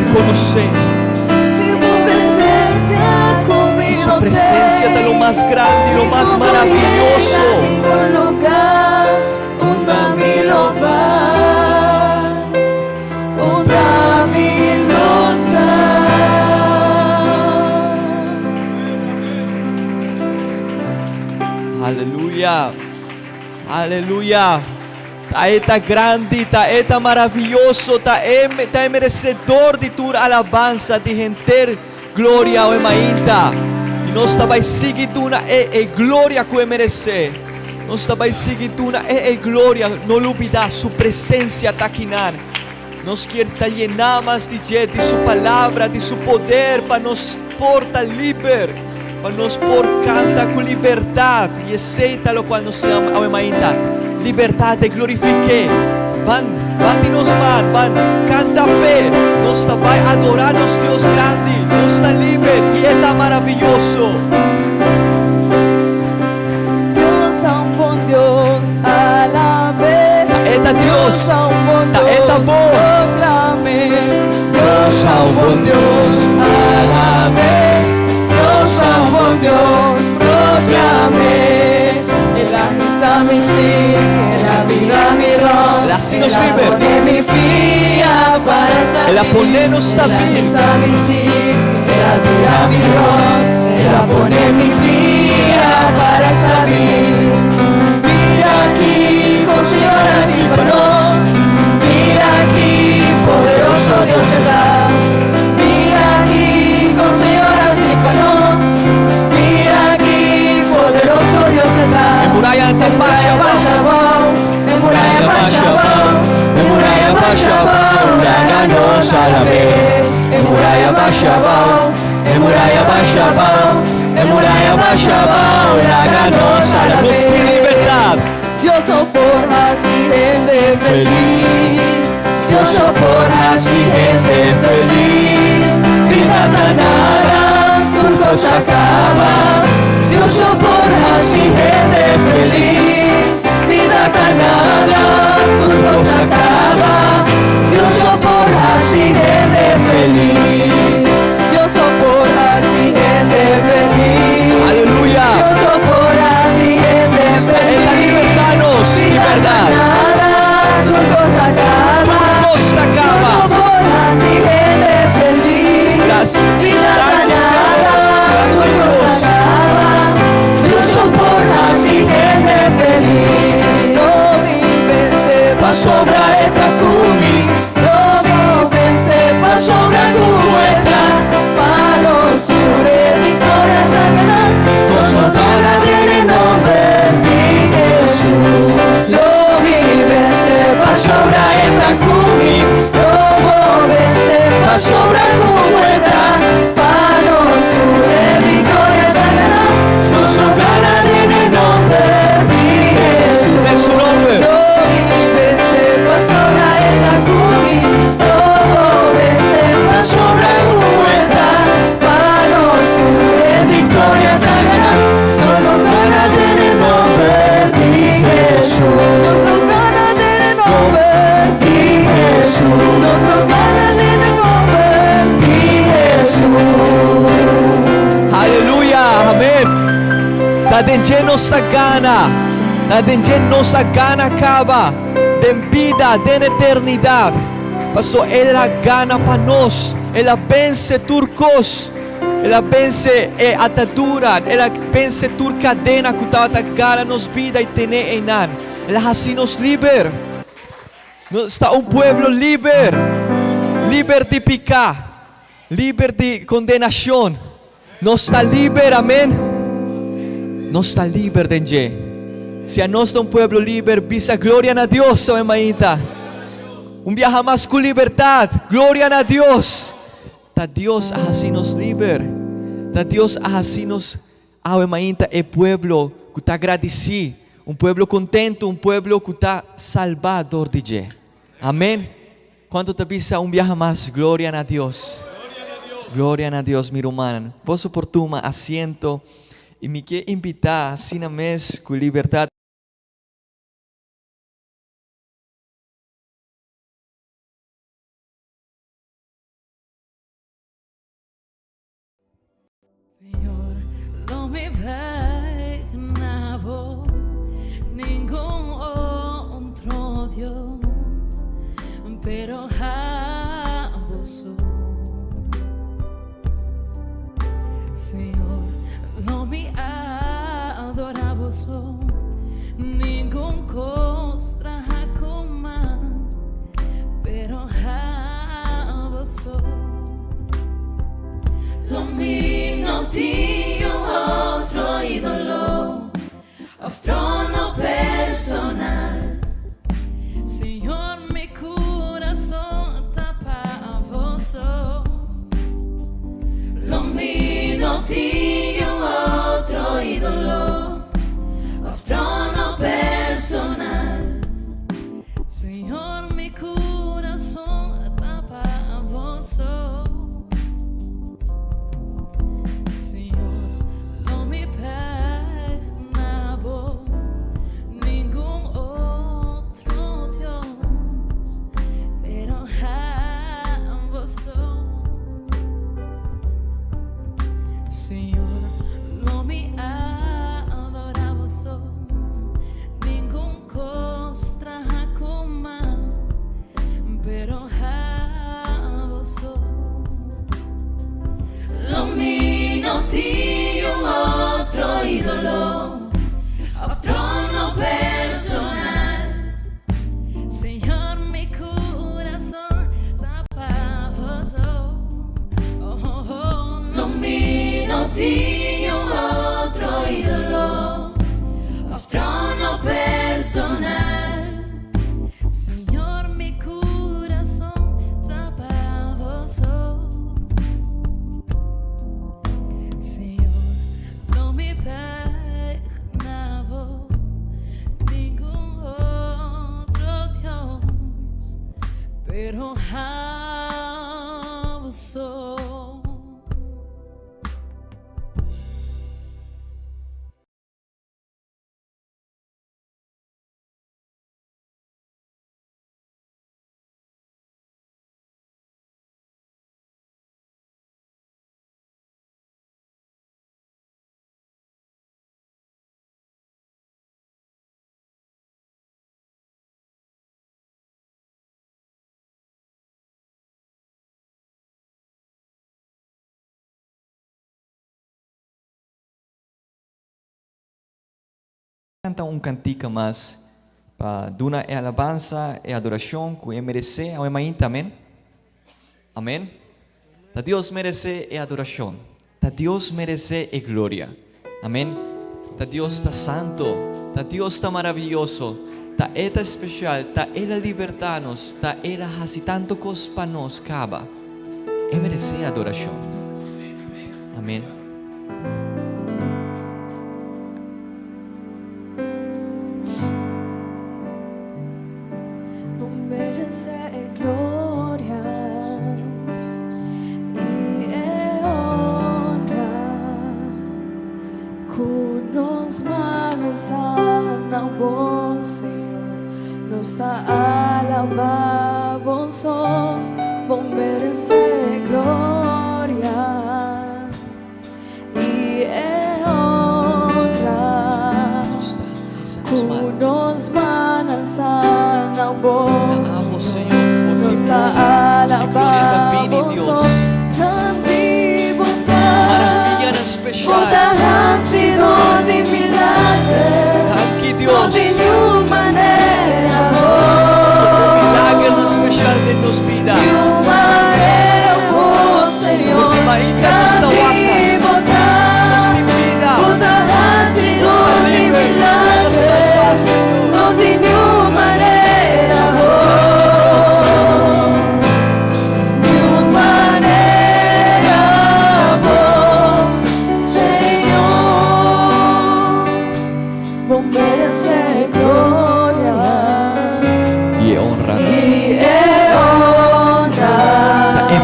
reconocer. Su presencia de lo más grande y lo más maravilloso. Aleluya. Aleluya. Taeta grande, taeta maravilloso, tae merecedor de tu alabanza, de gente gloria o emainta. E nós também seguimos glória que merece. Nós também seguimos glória. Não olvidar sua presença está aqui. Nós queremos llenar mais de sua palavra, de seu poder, para nos portar livre, para nos por cantar com liberdade. E aceita-lo quando nós estamos ao emainta. Liberdade, glorifique. Bate-nos, van, canta pé. Nós também adorar nos Deus grande. Nós está livre e está maravilhoso. Deus é bom Deus, alabe. Taeta Deus, taeta bom. Proclame. Deus é bom Deus, alabe. Deus é bom Deus, proclame. Ela risa mi si, ela vira mi ron. Ela assim nos livre. Ela pone mi pia para estar Ela pone-nos ela também. risa mi si, ela vira mi ron. Ela pone mi pia para estar Mira aquí, con señoras y panos. Mira aquí, poderoso Dios está. Mira aquí, con señoras y panos. Mira aquí, poderoso Dios está. Muralha ante baixa, Muralha baixa, láganos a la vez. Muralha baixa, láganos a la nos vez. tem liberdade. Dios soporta si gente feliz. Dios soporta si gente feliz. Vida ganada, turcos acaba. Dios soporta si gente feliz. Vida ganada, turcos acaba. Dios soporta si gente feliz. Dios soporta si gente feliz. Aleluya. Dios soporta si gente feliz. Esta libertanos, liberdade. Turcos acaba. Turcos acaba. Dios soporta si gente feliz. Las Vida ganada, turcos Dios. acaba. Dios soporta si gente feliz. No vivense pa sobra esta cumi. No vivense pa sobra cueta. Para sure victoria tan grande. Nos gana de nombre de Jesús. No vivense pa sobra esta cumi. No vivense pa sobra cueta. Para sure victoria tan grande. Nos gana de nombre de Jesús. En su nombre. No vivense pa sobra esta cumi. No vivense pa sobra cueta. Para sure victoria tan grande. Nos gana de nombre de Jesús. Nos gana de nombre de Jesús. Nos gana de nombre de Jesús. Aleluya, amén. Tá de nossa gana, tá de nossa gana acaba, de vida, de eternidade. Pastor, ela gana para nós, ela vence turcos, ela vence atadura, ela vence tur cadena que estava atacando nos vida e tener em nada. Ela assim nos liber. Está pueblo liber, liber de picar, liber de condenação. Nós está liber, amém. Nós está liber de Deus. Se a nós é pueblo liber, visa glória a Deus, oh irmãita. Viaja mais com liberdade, glória a Deus. Tá Deus assim nos liber. Tá Deus assim nos, oh irmãita, é pueblo que está agradecido, pueblo contento, pueblo que está salvador de Deus. Amém. Quanto te visa viaja mais, glória a Deus. Glória a Deus, mi hermano. Posso por tu asiento e me quer invitar, assim na mesa, com liberdade. me imaginaba ningún otro Dios, pero a vos, Señor, no me adoraba ningún costra como, pero a vos. Lo mío no tiene otro ídolo, otro no personal. Señor, mi corazón está para vos. Lo mío no tiene otro ídolo, otro no personal. Señor, mi corazón está para vos. Señor, no me adoraba ningún costra como, pero a vos. Lo mío no tiene otro ídolo, otro no personal. Señor, mi corazón está para vos. Lo mío no tiene otro ídolo, otro no personal. Señor, mi corazón está para vos. Señor, no me imaginaba ningún otro Dios, pero a vos. Canta um cantica mais para duna e alabança e adoração que ele merece ao imaginta, amém? Amém? Ta Deus merece e adoração, ta Deus merece e glória, amém? Ta Deus está santo, ta Deus está maravilhoso, ta eta especial, ta ela liberta-nos, ta ela hace tanto cos para nós, caba, e merece adoração, amém? Gloria y honra, con nos manos alabamos, Señor, nos da alabamos, vos merece gloria y honra, con nos manos alabamos, Senhor. nos da alabamos, grande Maravilha especial. bondad ha sido de milagre, Aqui no Deus, de nenhuma maneira, milagre especial de nos vida. nenhuma maneira, Senhor, Porque Maíta nos está grande waka, bondad, nos tem vida, bondad ha sido nos está de livre, nos está milagre, salvar, Senhor. no de nenhuma maneira,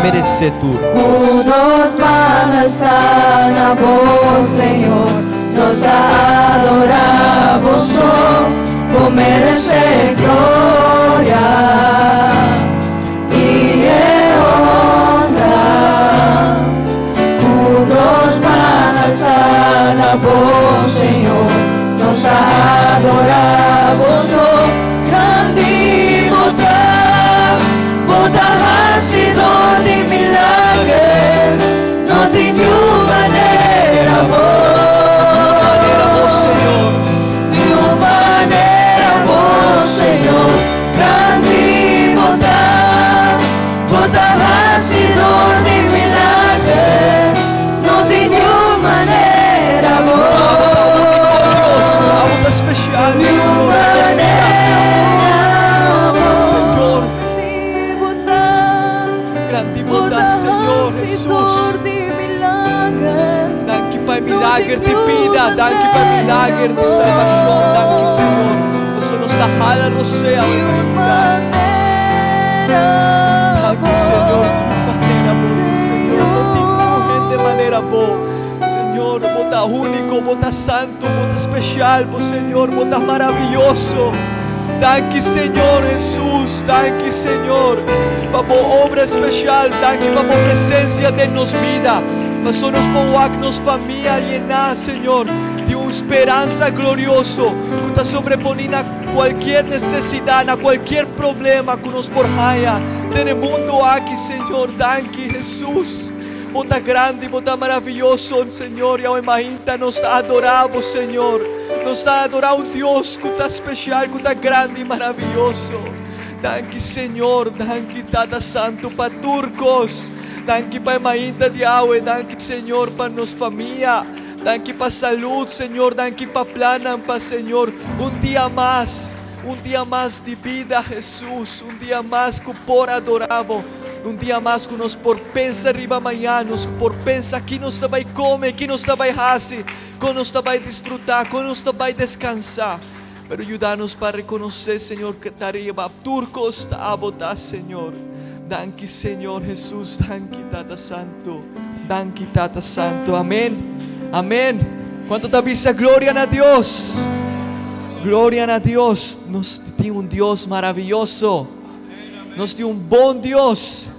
merecer tudo. Nos manos alabamos, Senhor, nos adoramos, por merecer glória e honra. Nos manos alabamos, especial, Señor, nos mira. Señor, grande bondad, Señor Jesus. Danke Pai milagre de vida, danke Pai milagre de salvação, danke Senhor. Você nos dá hala rosea, danke Senhor, de maneira boa, Senhor, continue de maneira boa. Senhor, bota único, bota santo, bota especial, Senhor, bota maravilhoso. Danke Senhor Jesus, danke Senhor, para boa obra especial, danke para boa presença de nos vida. Pastor, nos ponga nos família llenar, Senhor, de uma esperança glorioso que está sobreponiendo a qualquer necessidade, a qualquer problema que nos porraia no mundo aqui, Senhor. Danke Jesus. Bota grande, bota maravilhoso, Senhor. E a imagina nos adoramos, Senhor. Nos adorar um Deus que está especial, que está grande e maravilhoso. Danke, Senhor. Danke, Tata Santo, para turcos. Danke para imagina de Yahweh. Danke, Senhor, para nos família. Danke para saúde, Senhor. Danke para planos, para Senhor. Um dia mais de vida, Jesus. Um dia mais que por adoramos. Um dia mais que nós por pensar arriba amanhã, nós por pensar que nós vai comer, que nós vai fazer, que nós vai desfrutar, que nós vai descansar. Pero ajuda-nos para reconhecer, Senhor, que está arriba, turcos está a botar, Senhor. Danke, Senhor Jesus, danke, Tata Santo, danke, Tata Santo, amém, amém. Quanto te avisa, glória a Deus, glória a Deus. Nós temos Deus maravilhoso, nós temos bom Deus.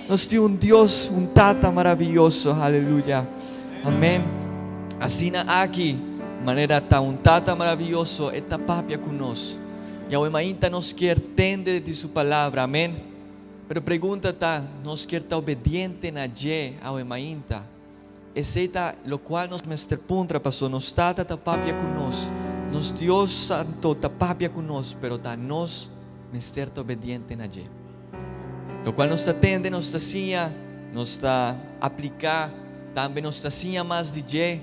Nós temos Deus, Tata maravilhoso, aleluia, amém. Assim aqui, maneira tá Tata maravilhoso, está papia conosco. E a ainda nos quer entender de sua palavra, amém. Pero pergunta tá, nos quer estar obediente na je ao ainda. Esse é o qual nos mestre puntra passou, nos Tata tá papia conosco, nos Deus Santo tá papia conosco, pero tá nos mestre obediente na je. Lo qual nos atende, nos está nos está aplicar, também nos está mais de je,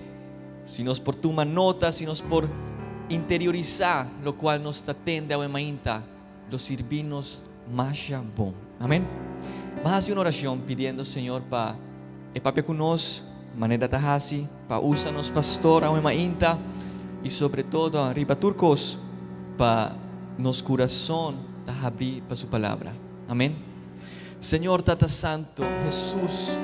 se nos por tomar nota, se nos por interiorizar, lo qual nos atende ao mainta, los servinos mais bom. Amém? Mas uma oração pedindo, Senhor, para papia conosco, maneira tahasi, para usar nos pastor ao mainta e sobretudo arriba turcos, para nos coração abrir para sua palavra. Amém? Senhor Tata Santo, Jesus,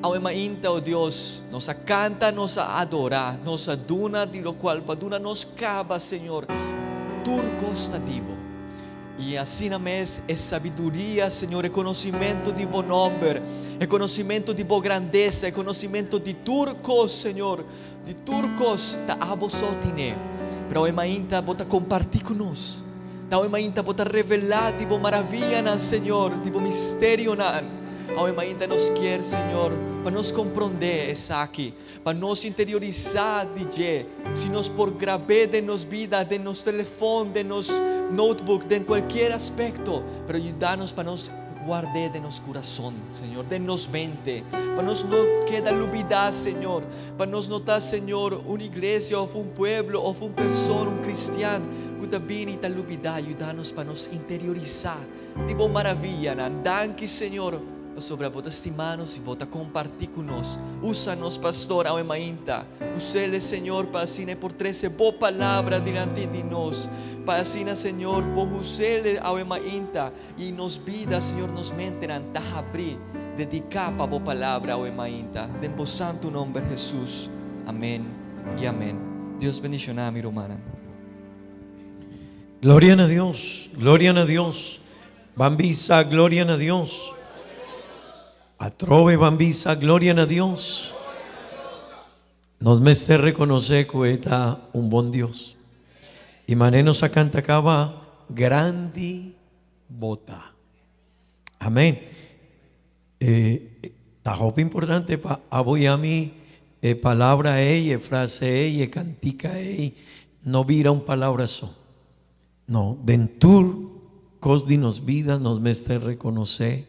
ao mainta, oh Deus, nos canta, nos adora, nos aduna, de lo qual paduna nos cava, Senhor, turcos tativo. E assim mesmo é sabedoria, Senhor, é conhecimento de bom nome, é conhecimento de boa grandeza, é conhecimento de turcos, Senhor, de turcos, da abosotine, para o mainta, bota compartilhar conosco. Tao mainta bota revelar de boa maravilha na Senhor, de boa mistério na. Ao mainta nos quer, Senhor, para nos compreender essa aqui, para nos interiorizar de je, se nos por gravar de nos vida, de nos telefone, de nos notebook, de qualquer aspecto, para ajudar-nos para nos guardar de nos coração, Senhor, de nos mente, para nos não quedar olvidar, Senhor, para nos notar, Senhor, uma igreja ou um pueblo ou uma pessoa, um cristiano, que também está olvidar, ajudar-nos para nos interiorizar de boa maravilha, danke, Senhor, sobre a bota estimanos e bota compartilhar conosco. Usa-nos, pastor, ao mainta. Usa-le, Senhor, para assim por trazer boa palavra diante de nós. Para assim, Senhor, por usar-le ao mainta e nos vida, Senhor, nos menteran, ta abrir, dedicar para boa palavra ao mainta. De vosso santo nome, Jesus. Amém e amém. Deus bendicionar, mi hermana. Gloria a Dios, gloria a Dios. Bambisa, gloria a Dios. Atrove Bambisa, gloria a Dios. Nos meste reconocer que está un buen Dios. Y manenos a cantacaba grandi bota. Amén. Tajope importante para aboy a mí palabra ella, frase ella, cantica ella. No vira un palabrazo. No, dentur cos di nos vida nos meste reconocer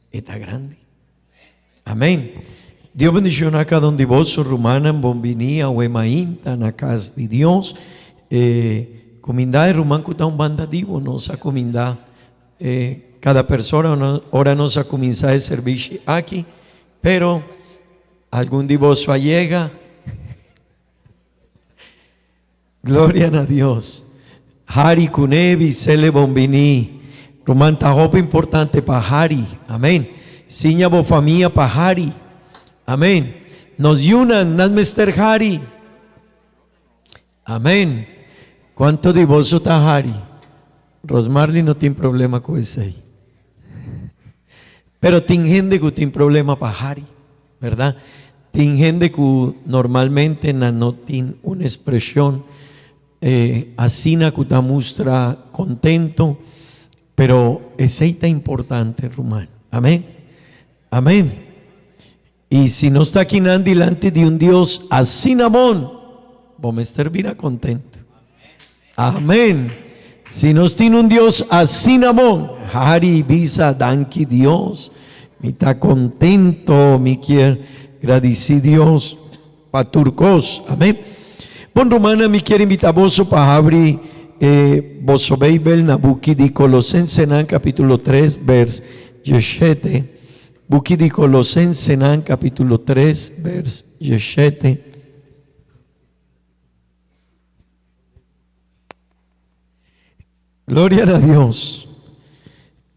está grande. Amém. Deus bendiga a cada um de vós, Romana, Bombini, Uemainta, na casa de Deus. Comindade Rumán kuta un banda divo, nos a comindar cada persona, ahora nos a comenzar el servicio aquí, pero algún divoso llega. Gloria a Dios. Hari kunevi sele bombini. Rumán tajopa importante para Hari. Amén. Siña bo familia para Hari. Amén. Nos yunan, nas mester Hari. Amén. ¿Cuánto divoso está Hari? Rosmarly no tiene problema con ese ahí. Pero tiene gente que tiene problema para Hari, ¿verdad? Tiene gente que normalmente no tiene una expresión así que te muestra contento, pero ese está importante, Rumán. Amén. Amén. Y si no está aquí delante de un Dios así namón, vamos a estar bien contento. Amén. Si nos tiene un Dios así namón, Hari visa danki Dios, me está contento, me quiere agradecer Dios pa turcos. Amén. Bon Romana me quiere invitar vos para abrir vos Bible na buki di Colosenses capítulo 3 vers 17. Buki di Colosenses capítulo 3 vers 17. Gloria a Dios.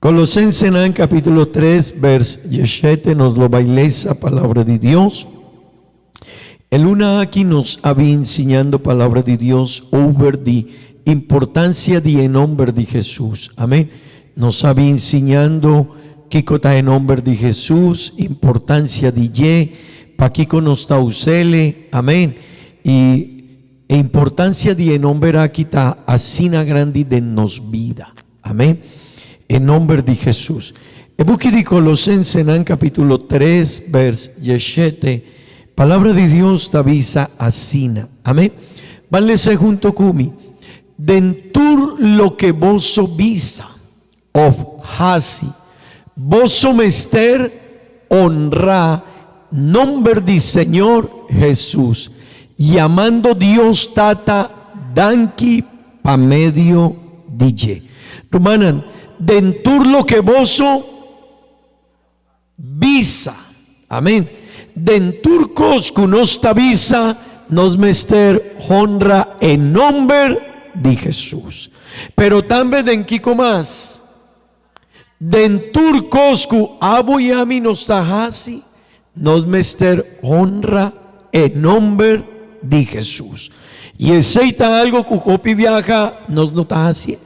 Colosenses capítulo 3 vers 17 nos lo baila esa palabra de Dios. El una aquí nos había enseñando palabra de Dios over the importancia de el nombre de Jesús. Amén. Nos había enseñando que cota el nombre de Jesús, importancia de ye, pa Kiko nos está usele. Amén. Y importancia de el nombre aquí está asina grande de nos vida. Amén. En nombre de Jesús. El buque de Colosenses capítulo 3 vers 17. Palabra de Dios te avisa asina. Amén. Vanlese junto conmigo. Dentur lo que vos visa of hasi. Vos mester honra nombre de Señor Jesús. Llamando Dios tata danki pa medio dije. Romanan, dentur lo que vos visa. Amén. Dentur coscu nos tavisa nos mester honra en nombre de Jesús. Pero también den Kiko más. Dentur coscu aboyami nos tajasi nos mester honra en nombre de Jesús. Y aceita algo que copi viaja nos nota así.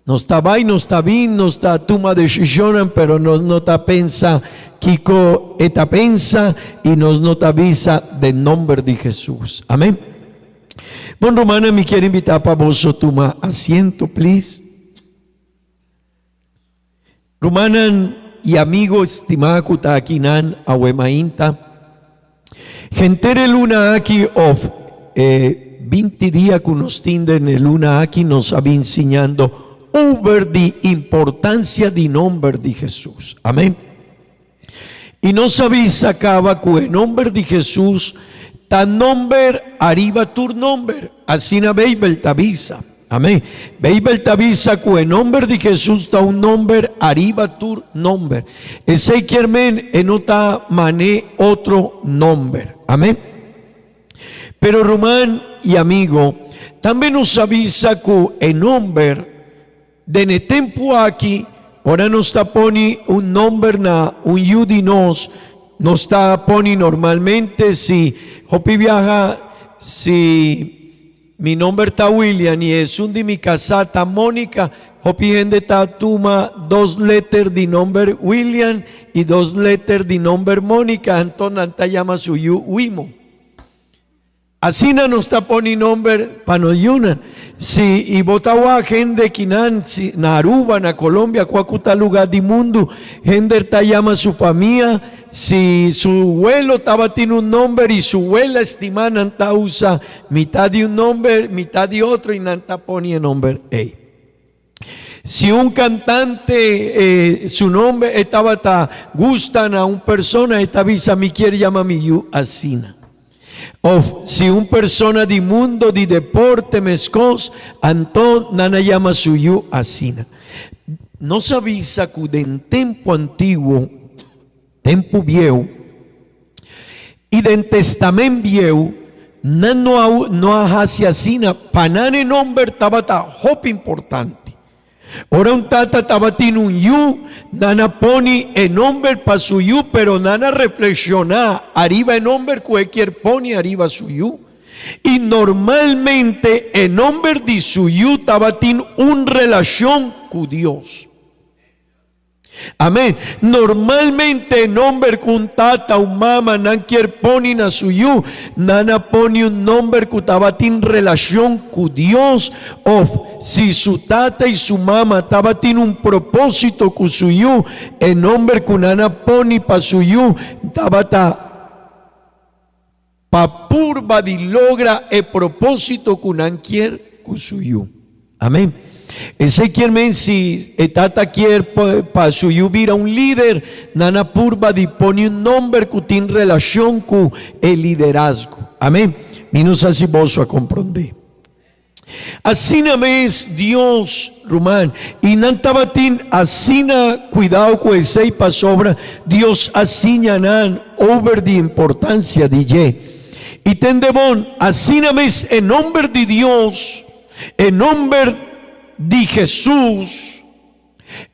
No está bien, no está bien, no está toma decisión, pero nos nota pensa, Kiko eta pensa y nos nota visa del nombre de Jesús. Amén. Bon Romana me quiere invitar para vos toma asiento, please. Romanan y amigo estimado kuta akinan awemainta. Gentere luna aquí of 20 días que nos tienden el luna aquí nos había enseñando over the importancia de nombre de Jesús. Amén. Y no sabéis sacaba que el nombre de Jesús tan nombre arriba tu nombre. Así na Bible te avisa. Amén. Bible te avisa que el nombre de Jesús está un nombre arriba tu nombre. Ese quiermen en otra mané otro nombre. Amén. Pero Román y amigo, también nos avisa que el nombre de ne tiempo aquí, ahora nos está poni un nombre na un yudi nos está poni normalmente si hopi viaja, si mi nombre está William y es un de mi casata Mónica, hopi gente está tuma 2 letras de nombre William y 2 letras de nombre Mónica, entonces anta llama su Wimo. Así no nos está poni nombre para no yunan. Si y botawa gente quinan si na Aruba, na Colombia, cuacuta lugar del mundo, gente está llama su familia. Si su abuelo estaba tiene un nombre y su abuela estimada nanta usa mitad de un nombre, mitad de otro y nanta poni el nombre. Si un cantante su nombre estaba ta gustan a una persona, esta visa me quiere llamar mi yu asina. Of si un persona di mundo di deporte mescos, anton nana llama suyu asina. No sabisa que en tiempo antiguo, tiempo viejo, y den testament viejo, no hacía asina, panane nombre tabata hop importante. Ora un tata tabatin un yu, nana poni en nombre pa su yu, pero nana reflexiona, arriba en nombre cualquier poni arriba su yu. Y normalmente en nombre de su yu tabatin un relación con Dios. Amén. Normalmente en nombre con tata un mama nan quier poni na suyu, nana poni un nombre que tabatin relación con Dios. O si su tata y su mama tabatin un propósito con suyu, en nombre que nana poni pa suyu, tabata pa purba di logra el propósito con nan quier con suyu. Amén. Ese quien men si etata quiere para su yubir a un líder, nana purba dispone un nombre que tiene relación con el liderazgo. Amén. Minus así vos a comprender. Así na mes Dios, Román, y nantabatin asina cuidado con ese pa sobra, Dios asiñanan over de importancia de ye. Y tendebón, así na mes en nombre de Dios, en nombre de Jesús,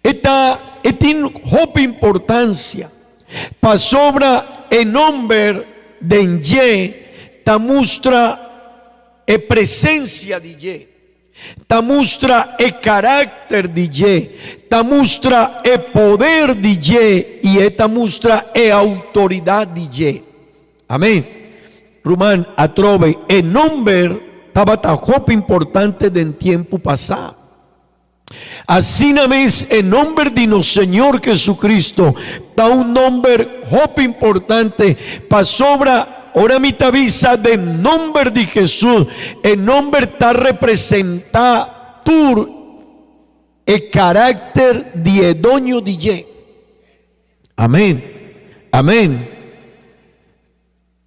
esta tiene importancia para sobra en nombre de Ye, ta muestra presencia de Ye, ta muestra carácter de Ye, ta muestra poder de Ye y esta muestra autoridad de Ye. Amén. Román atrove en nombre estaba tan importante de en tiempo pasado. Así na vez en nombre de nuestro Señor Jesucristo da un nombre importante para sobra ahora mi tabisa de nombre de Jesús. El nombre está representa el carácter de doño de Ye. Amén. Amén.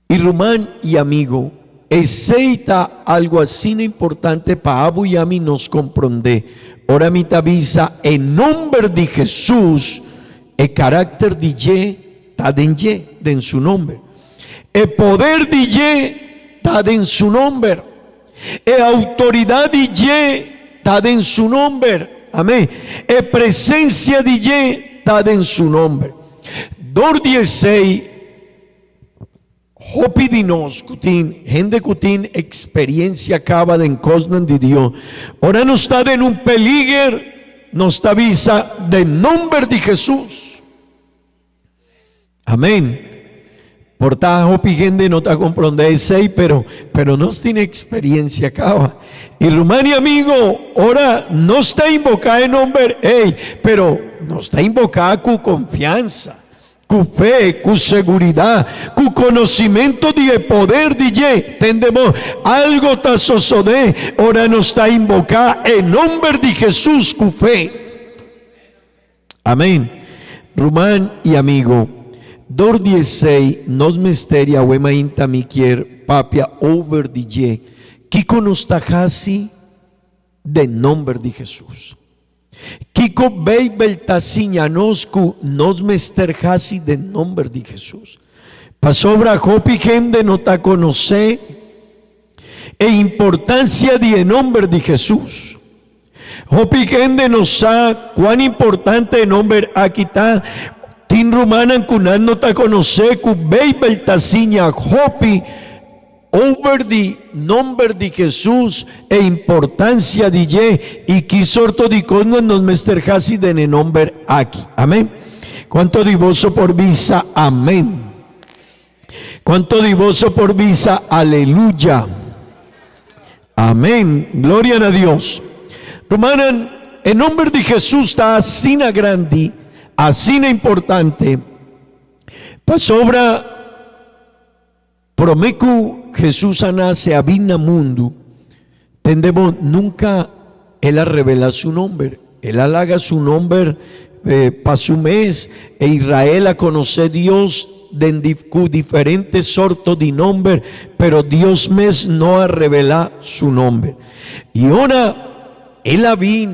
Y Román y amigo, aceita algo así importante para Abu y a mí nos comprende. Ahora mi tabisa en nombre de Jesús, el carácter de Ye está en su nombre. El poder de Ye está en su nombre. La autoridad de Ye está en su nombre. Amén. La presencia de Ye está en su nombre. 2:16 Hopidinos kutin, gente kutin experiencia acaba de encosnan de Dios. Ahora no está en un peligro, nos está avisa de nombre de Jesús. Amén. Por tal hopi gente no está comprende ese, pero no tiene experiencia acaba. Y Rumania amigo, ahora no está invocada en nombre, pero no está invocada con confianza, con fe, con seguridad, con conocimiento de poder de Ye. Entendemos, algo ta sosode, ahora no está invocada en nombre de Jesús con fe. Amén. Rumán y amigo, 2:16 nos misteria wema inta mi quier papia over de Ye, Kiko nos tajasi de nombre de Jesús. Kiko beibel tasiñanosku nos mesterjasi de nombre de Jesús. Pasobra hopi gente no ta conoce importancia de nombre de Jesús. Hopi gente no sabe cuán importante el nombre aquí está. Tin rumanan kunan no ta conoce ku beibel tasiña hopi over the nombre de Jesús e importancia de Ye y quisorto di con nos mesterjasi de nombre aquí. Amén. ¿Cuánto divoso por visa? Amén. ¿Cuánto divoso por visa? Aleluya. Amén. Gloria a Dios. Romanan, en nombre de Jesús está así na grande, así na importante. Pasobra promecu Jesús nace a vina mundo, tendemos nunca él revela su nombre, él halaga su nombre para su mes, e Israel a conocer Dios cu diferentes sortos de nombre, pero Dios mes no ha revelado su nombre. Y ahora él había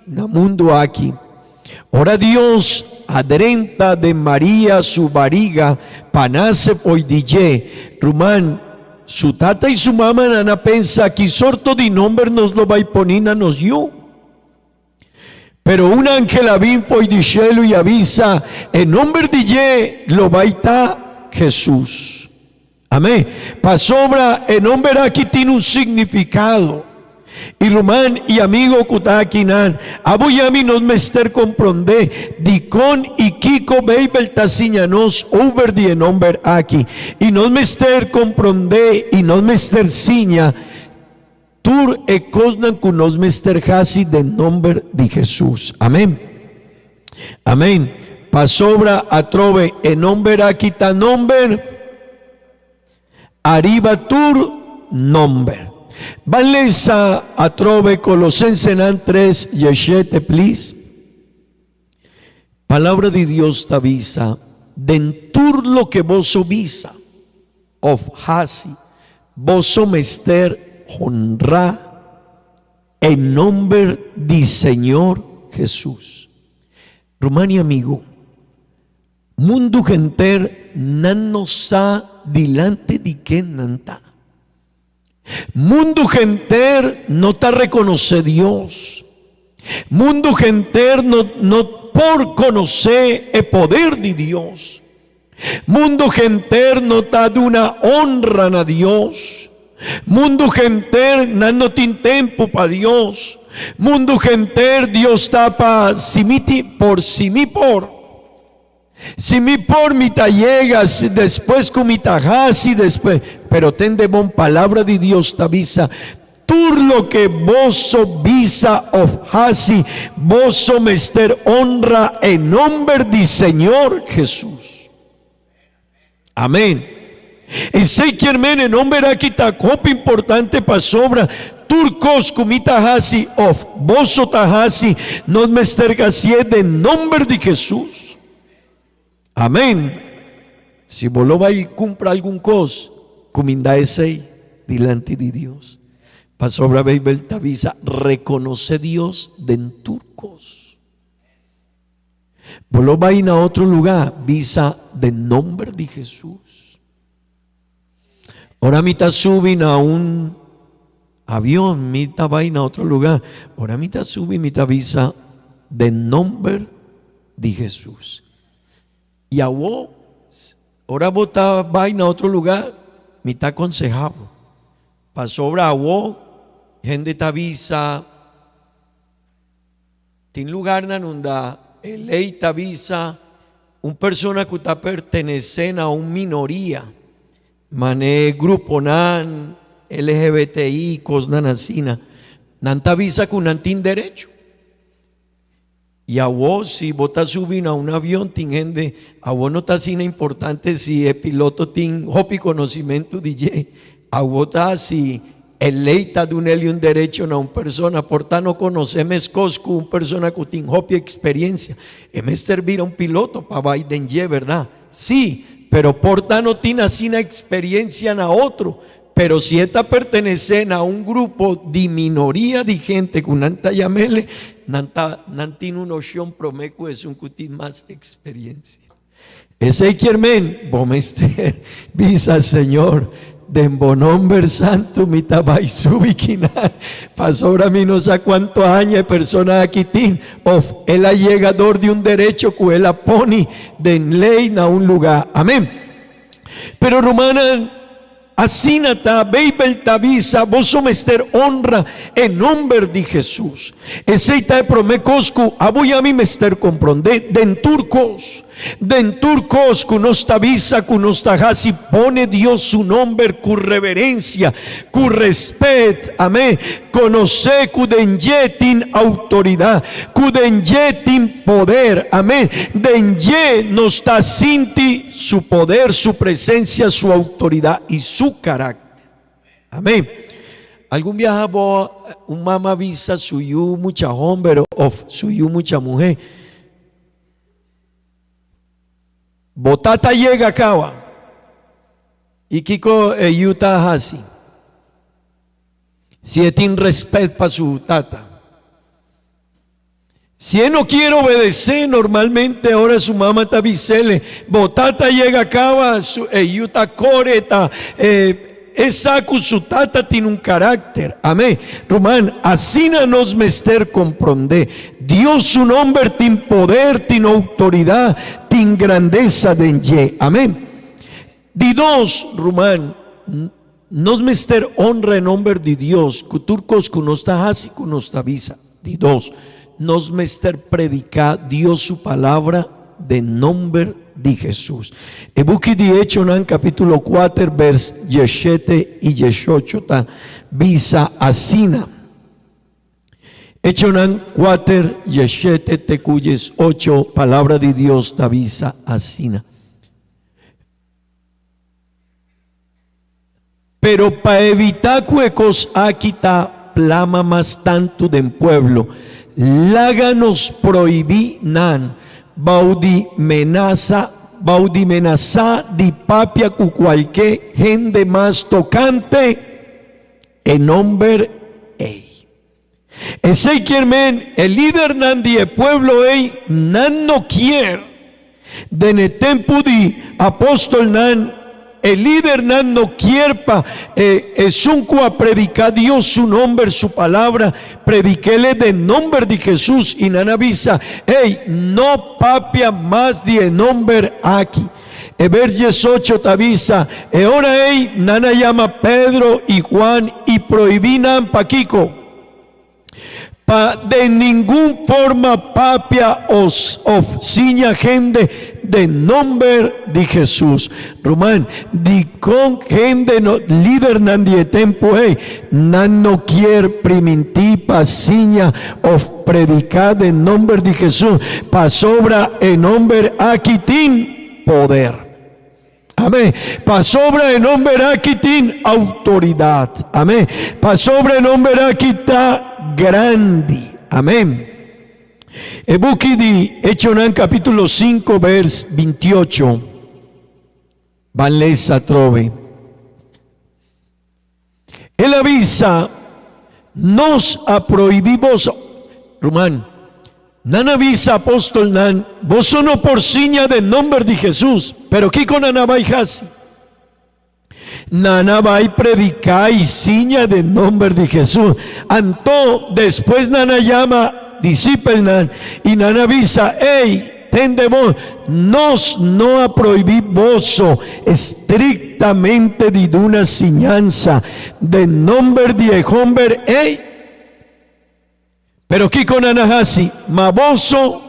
mundo aquí. Ora Dios adrenta de María su barriga, panace hoy DJ, Rumán, su tata y su mamá nana pensa que sorto de nombre nos lo va a poner a nos yo. Pero un ángel avin foi di cielo y avisa, en nombre de Ye lo va a estar Jesús. Amén. Pasobra, en nombre aquí tiene un significado. Y Román y amigo Kutakinan, Abuyami nos mester comprende, Dicon y Kiko Beibel Tasiñanos, over the nombre aquí. Y nos mester comprende y nos mester siña. Tur e cosnan con nos mester hasi del nombre de Jesús. Amén. Amén. Pasobra atrove en nombre aquí ta nombre. Arriba tur nombre. Vanles a trove Colosenses 3, yeshete, please. Palabra de Dios te avisa, dentur lo que vos ovisa, of hasi, vos mester honra en nombre de Señor Jesús. Rumani amigo, mundo genter nan nos ha delante de que nanta. Mundo genter no te reconoce Dios. Mundo genter no por conocer el poder de Dios. Mundo genter no te da una honra a Dios. Mundo genter no tiene tiempo para Dios. Mundo genter Dios tapa si mi por. Si mi por mi ta llegas, después con mi tajas y después, pero ten de bon palabra de Dios te avisa, tur lo que vos visa of hasi, vos mester honra en nombre de Señor Jesús. Amén. Y sé que hermano, en nombre aquí ta copa importante para sobra. Turcos kumita hasi of vos tahasi, nos mester gasie de nombre de Jesús. Amén. Si vos lo vais y cumpla algún cos, cominda ese delante de Dios. Pasobra Beibel te avisa, reconoce Dios de en turcos. Vos lo vais a otro lugar, visa de nombre de Jesús. Ahora mitad suben a un avión, mitad vaina a otro lugar. Ahora mitad suben, mitad visa de nombre de Jesús. Y a vos, ahora vos vaina a otro lugar, me está aconsejado. Pasó a vos, gente te avisa, tiene lugar donde el ley te avisa, un persona que está perteneciendo a una minoría, mané grupo nan, LGBTI, cosnan asina, nan te avisa que no tiene derecho. Y a vos, si vos estás subiendo a un avión, gente, a vos no está sin importante si el piloto tiene hopi conocimiento DJ, a vos está si el ley está de un derecho a una persona, por tanto no conocemos cosco, una persona que tiene hopi experiencia, es servir a un piloto para Biden, ¿verdad? Sí, pero por tanto no tiene así una experiencia a otro. Pero si esta pertenece a un grupo de minoría de gente con nanta llamele, tiene una opción promeco es un cutín más experiencia. Ese quiermen, bomester, visa Señor, de bonomber santo, mi tabay subiquina, pasó ahora mí no sé cuántos años de persona aquí tin, of él llegador de un derecho que él pone de ley a un lugar. Amén. Pero romana, así nata, Beibel tavisa, vos somester honra en nombre de Jesús. Ese te promecoscu, voy a mí mester comprende, den turcos, que nos tavisa, que nos tajasi, pone Dios su nombre, con reverencia, con respeto, amén. Conoce, que denyetin autoridad, que denyetin poder, amén. Denye nos ta sinti su poder, su presencia, su autoridad y su carácter. Amén. Algún viajaba un mamá visa suyu mucha hombre o suyu mucha mujer. Botata llega acaba. Y Kiko Utah hasi. Si tiene respeto para su tata. Si él no quiere obedecer, normalmente ahora su mamá está diciendo, Botata llega acaba, Utah coreta, esa con su tata tiene un carácter. Amén. Román, así nos mester comprende. Dios su nombre tiene poder, tiene autoridad, tiene grandeza de ye. Amén. Di dos, Román, nos mester honra en nombre de Dios. Kuturcos kunosta hasi kunosta visa. Di dos, nos mester predica Dios su palabra de nombre de Jesús. Ebuki di Hechonan capítulo 4 vers 17 y 18 ta visa asina. Hechonan 4 17 te cuyes 8 palabra de Dios ta visa asina. Pero para evitar cuecos aquí ta plama más tanto del pueblo, láganos prohibí nan baudi menaza di papia cu cualquier gente más tocante en nombre ey. Ese quiermen el líder nan di el pueblo ey nan no quiere de netempo di apóstol nan. El líder nan no quierpa es un a predicar Dios su nombre, su palabra, prediquele de nombre de Jesús y nan avisa, hey, no papia más de nombre aquí. Ver 18 te avisa, ahora hey, nana llama Pedro y Juan y prohibinan paquico. De ninguna forma papia os ciña gente de nombre de Jesús. Román, di con gente no, líder nan die tempo nan no quiere priminti pa ciña o predicar de nombre de Jesús pa sobra en nombre aquí tin poder. Amén. Pa sobra en nombre aquí tin autoridad. Amén. Pa sobra en nombre aquí ta grande. Amén. Ebuki di Hechonan capítulo 5 vers 28. Vanlesa trove. Él avisa nos a prohibimos Román. Nan avisa apóstol nan vos sono por seña del nombre de Jesús. Pero ¿qué con anabaijasi? Nana va y predicar y ciña del nombre de Jesús. Anto después Nana llama discípulo y Nana avisa, hey, tende vos, nos no a prohibir voso estrictamente de una enseñanza del nombre de hombre, hey. Pero ¿qué con Anahasi? Ma voso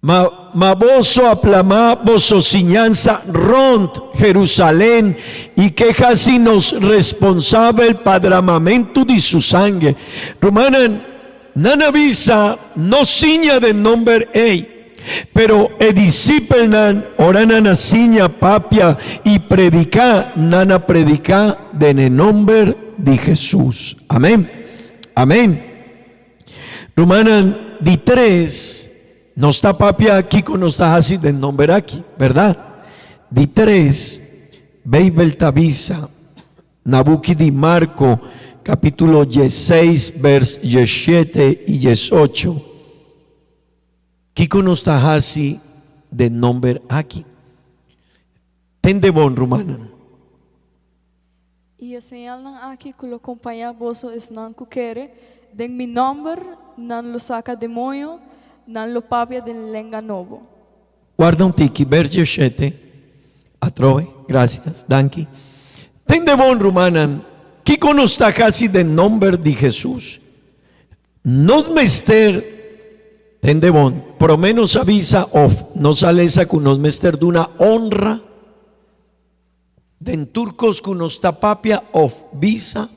Ma voso aplamá voso ciñanza rond Jerusalén y que casi nos responsable el padramamento de su sangre. Romanan, nana visa no ciña de nombre ey, pero ediscipenan oranana ciña papia y predica, nana predica de en el nombre de Jesús. Amén. Amén. Romanan di 3. No está papia aquí con nos está así del nombre aquí, ¿verdad? Di 3, Beibel Tabisa, Nabuki di Marco, capítulo 16, vers 17 y 18. Kiko nos está así del nombre aquí. Tende bon romana. E señalan aqui que lo acompanha vosso es nan kukere, den mi nombre nan lo saca demonio, nan lo papia del lenga novo. Guarda un tiki, vers 17, atrove, gracias, danki. Tende bon romana, Kiko nos está casi del nombre de Jesús. Nos mester, tende bon, por menos avisa of, no sale esa con nos mester de una honra. Den turcos con nos tapapia of visa,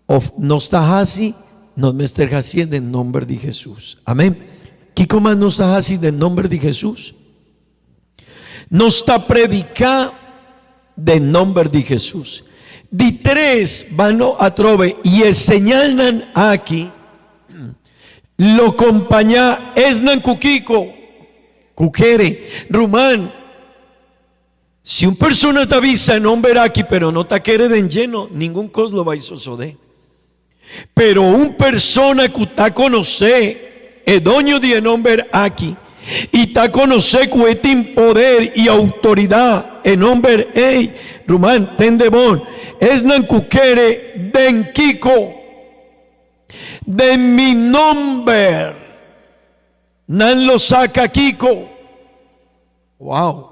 of nos tajasi, nos mester casi del nombre de Jesús. Amén. Kiko más nos tajasi del nombre de Jesús. Nos está predica del nombre de Jesús. Di 3 van a trove y señalan aquí lo acompaña esnan kukiko, kukere, rumán. Si un persona te avisa no verá aquí, pero no te quiere de lleno, ningún cos lo va a suceder. Pero un persona que te conoce, el dueño de nombre aquí, y te conoce que tiene poder y autoridad en nombre, hey, rumán, tendebón, es nan kukere den kiko, de mi nombre, nan lo saca kiko. Wow.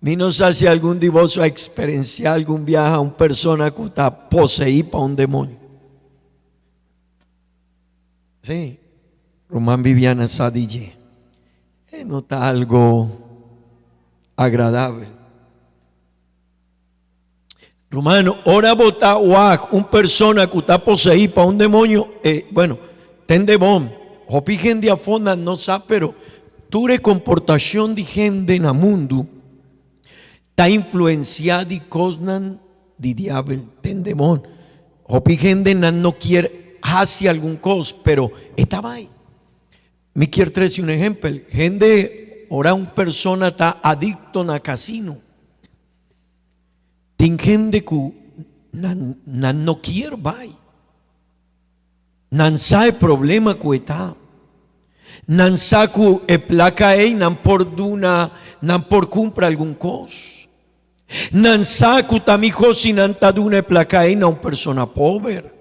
Mi no sé si algún divorcio ha experienciado algún viaje a una persona que está poseída por un demonio. Sí, Román Viviana Sadille. No está algo agradable. Romano, ahora vota una persona que está poseída por un demonio. Bueno, ten de bom. Hopi gente a fonda no sabe, pero tu comportación de gente en el mundo está influenciada y cosnan de diablo, ten de bom. Hopi gente no quiere hacer algún cosa, pero estaba ahí. Me quiero traer un ejemplo. Gente, ahora una persona está adicto a casino. Tiene gente que no quiere ir. No sabe el problema que está. No sabe que placa es, no por duna, no por cumplir algún cosa. No sabe que también si no está duna placa es, no una persona pobre.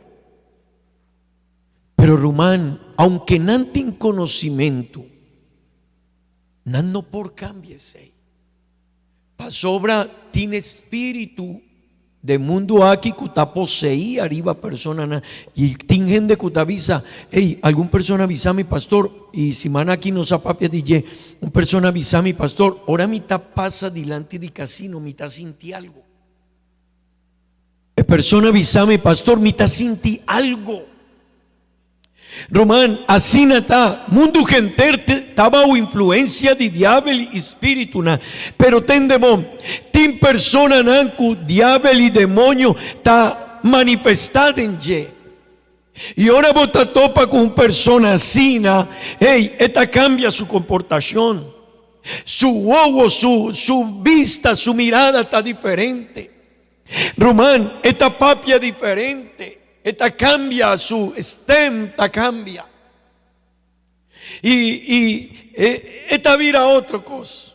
Pero Román, aunque no tiene conocimiento, no por cambiese. Para sobra tiene espíritu de mundo aquí que está poseído arriba persona. Y tiene gente que te avisa, hey, algún persona avisa a mi pastor. Y si man aquí no sapapia DJ, un persona avisa a mi pastor. Ahora mitad pasa delante de casino, mitad sinti algo. Persona avisa a mi pastor, mitad sinti algo. Román, así está, mundo gente estaba bajo influencia de diablo y espíritu, pero tendemos, tin persona nanku, diablo y demonio está manifestado en ye. Y ahora vos te topa con una persona así, hey, esta cambia su comportación, su ojo, su vista, su mirada está diferente. Román, esta papia diferente. Esta cambia su stem, esta cambia. Y esta vira otra cosa.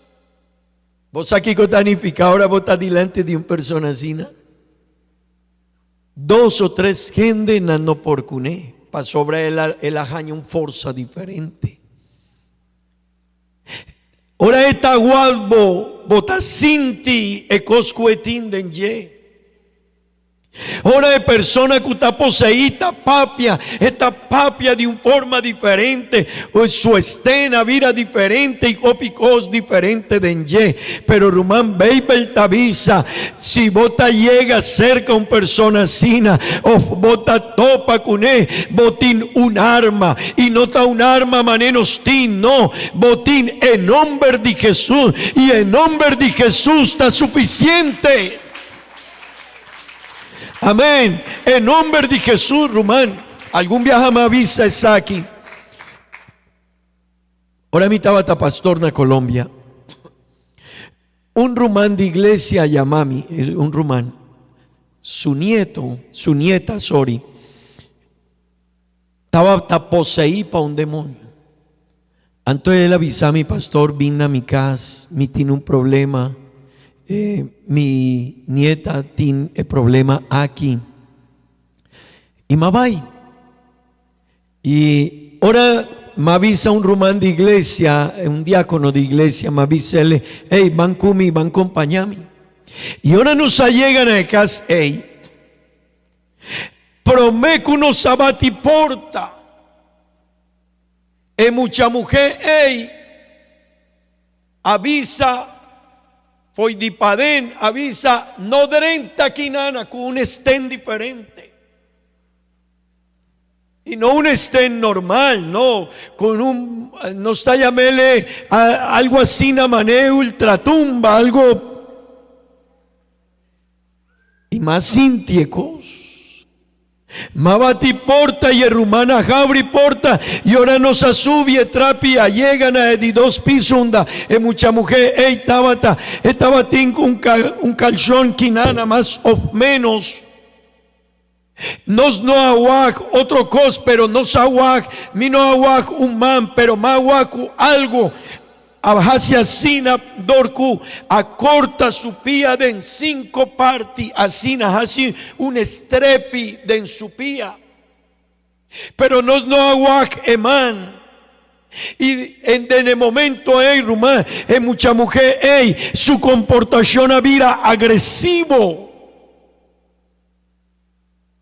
Vos aquí con tanifica, ahora vos estás delante de una persona así, ¿no? 2 o 3 gente no por cuné. Para sobre el ajaño una fuerza diferente. Ahora esta gualbo, vota sinti e coscuetín den ye. Ahora de persona que está poseída, esta papia de una forma diferente, o su estena vira diferente y copicos diferente de enye. Pero Román Beibel te avisa, si vota llega cerca a una persona así, o vota topa con él, botín un arma, y no está un arma manenos tin, no, botín en nombre de Jesús, y en nombre de Jesús está suficiente. Amén. En nombre de Jesús, Román. Algún viaje me avisa es aquí. Ahora mi estaba pastor en Colombia. Un rumán de iglesia llamami, un rumán. Su nieta, estaba poseída por un demonio. Entonces él avisa a mi pastor, vine a mi casa, me tiene un problema. Mi nieta tiene el problema aquí. Y me va. Y ahora me avisa un román de iglesia, un diácono de iglesia, me avisa, hey, van conmigo, van acompañarme. Y ahora nos llegan a casa, hey, prometo unos sabati porta. Y mucha mujer, hey, avisa. Foi de padén, avisa, no drenta quinana con un estén diferente. Y no un estén normal, no, con un, no está llamele algo así, na mané ultratumba, algo. Y más sintiecos. Mabati porta y rumana Jabri porta y ahora nos asubie trapia llegan a de 2 pisunda mucha mujer estaba un calzón quinana más o menos nos no aguac otro cos pero no aguac mi no aguac un man pero maguacu algo hacia sina dorku acorta su pía de en 5 partes asina así un estrepi de en su pía pero nos no aguac eman y en el momento rumán mucha mujer su comportación había agresivo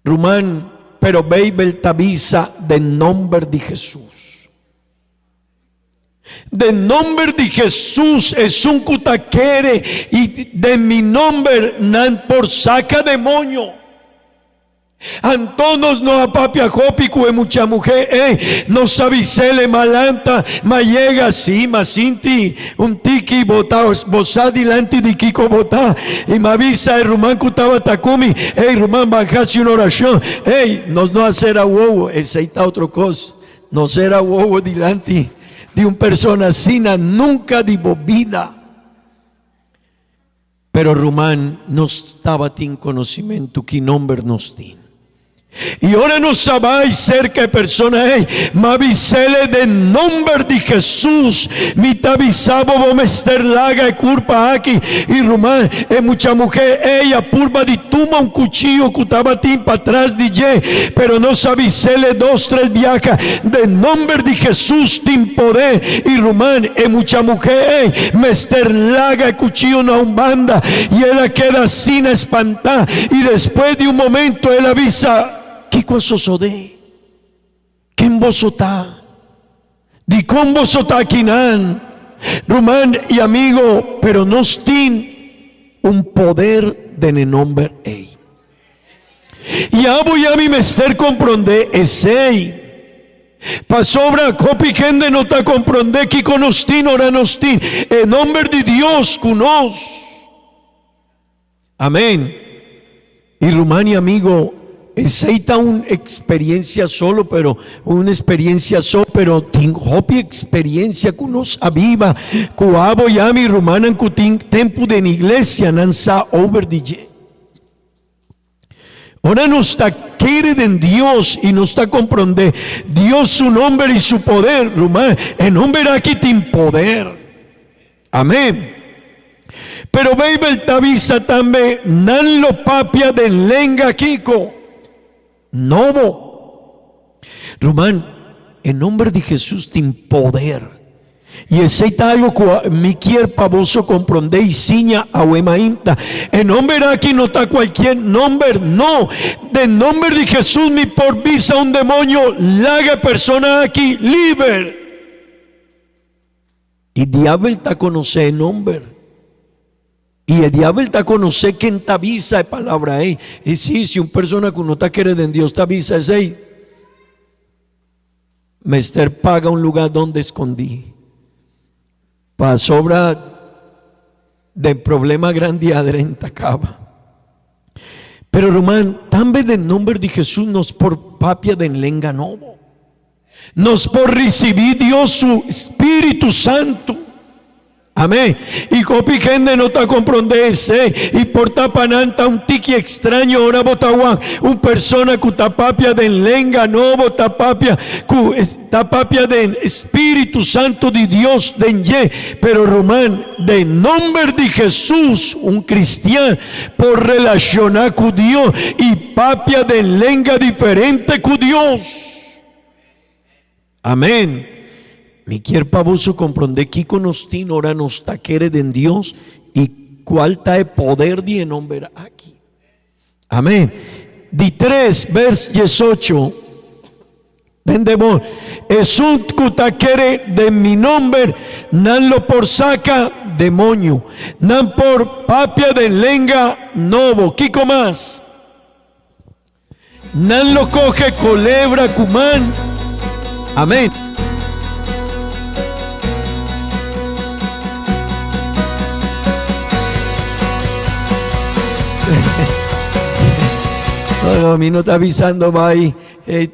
rumán pero Beibel tabisa del nombre de Jesús. De nombre de Jesús es un cutaquere y de mi nombre nan por saca demonio. Antonos no apapia jopicu mucha mujer no sabisele malanta ma llega así masinti un tiki bota bosa dilante de kiko bota y me avisa el rumán cutaba takumi rumán bajase una oración nos no hacer a huevo ese está otro cosa no será huevo dilante de un persona sina nunca divo vida pero rumán no estaba tin conocimiento que nombre nos tin y ahora no sabáis cerca de personas mavisele de nombre de Jesús mi tabisabo bomester laga y curpa aquí y rumán mucha mujer ella purba de tuma un cuchillo cutaba tin para atrás de pero no sabisele 2, 3 viaja de nombre de Jesús tin poder y rumán mucha mujer mester laga y cuchillo una umbanda y ella queda sin espantar y después de un momento él avisa ¿qué cosa sode? ¿Quién vosotá? ¿Di con vosotá quinan? Rumán y amigo, pero nos tin un poder de nombre y abo ya mi mester comprende ese pasobra copi gente no ta comprende que conostin ora nostin en nombre de Dios cunos amén y rumán y amigo aceita una experiencia solo, pero una experiencia solo, pero tengo experiencia que nos aviva, cuabo ya mi rumana en tempo de iglesia, nansa over DJ. Ahora nos está queriendo en Dios y nos está comprende Dios su nombre y su poder, rumán, el nombre aquí tiene poder. Amén. Pero Beibel tabisa también, nan lo papia de lenga kiko. Novo Román, en nombre de Jesús tiene poder y ese algo que mi quier pavoso comprende y ciña a huemainta en nombre aquí no está cualquier nombre no de nombre de Jesús mi por visa un demonio laga persona aquí libre y diablo está conoce el nombre. Y el diablo está conoce que en tabisa es palabra y sí, si una persona que no está queriendo en Dios tabisa es mester paga un lugar donde escondí para sobra de problema grande adrenta acaba pero román también del nombre de Jesús nos por papia de lenga novo nos por recibir Dios su Espíritu Santo. Amén. Y copi gente no te comprende y por tapananta un tiki extraño ahora botaguán un persona que tapapia de lenga no botapapia tapapia de Espíritu Santo de Dios de pero román de nombre de Jesús un cristiano por relacionar con Dios y papia de lenga diferente con Dios. Amén. Mi quier pavoso comprende que conostin ora nos taquere de Dios y cuál ta poder de nombre aquí. Amén. Di 3 vers 18. Vendemos. Es un cutaquere de mi nombre, nan lo por saca demonio, nan por papia de lenga novo. Kiko más. Nan lo coge culebra cumán. Amén. No, a mí no está avisando mai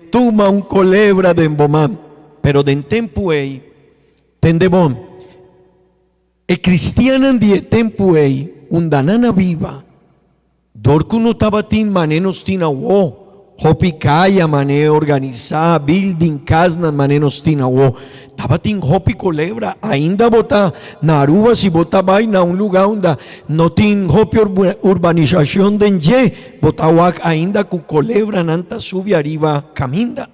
tuma un culebra de embomam. Pero de tempo ei, tende bom. E cristianan die tempo ei, undanana viva. Dorku no tabatin manenos tina wo. Hopi kaya mane organizar building kasna manenos tina wo. Tabatin hopi culebra ainda bota na Aruba si bota vai na un lugar onde no tin hopi urbanización denje bota wak ainda ku culebra nanta subi arriba caminda.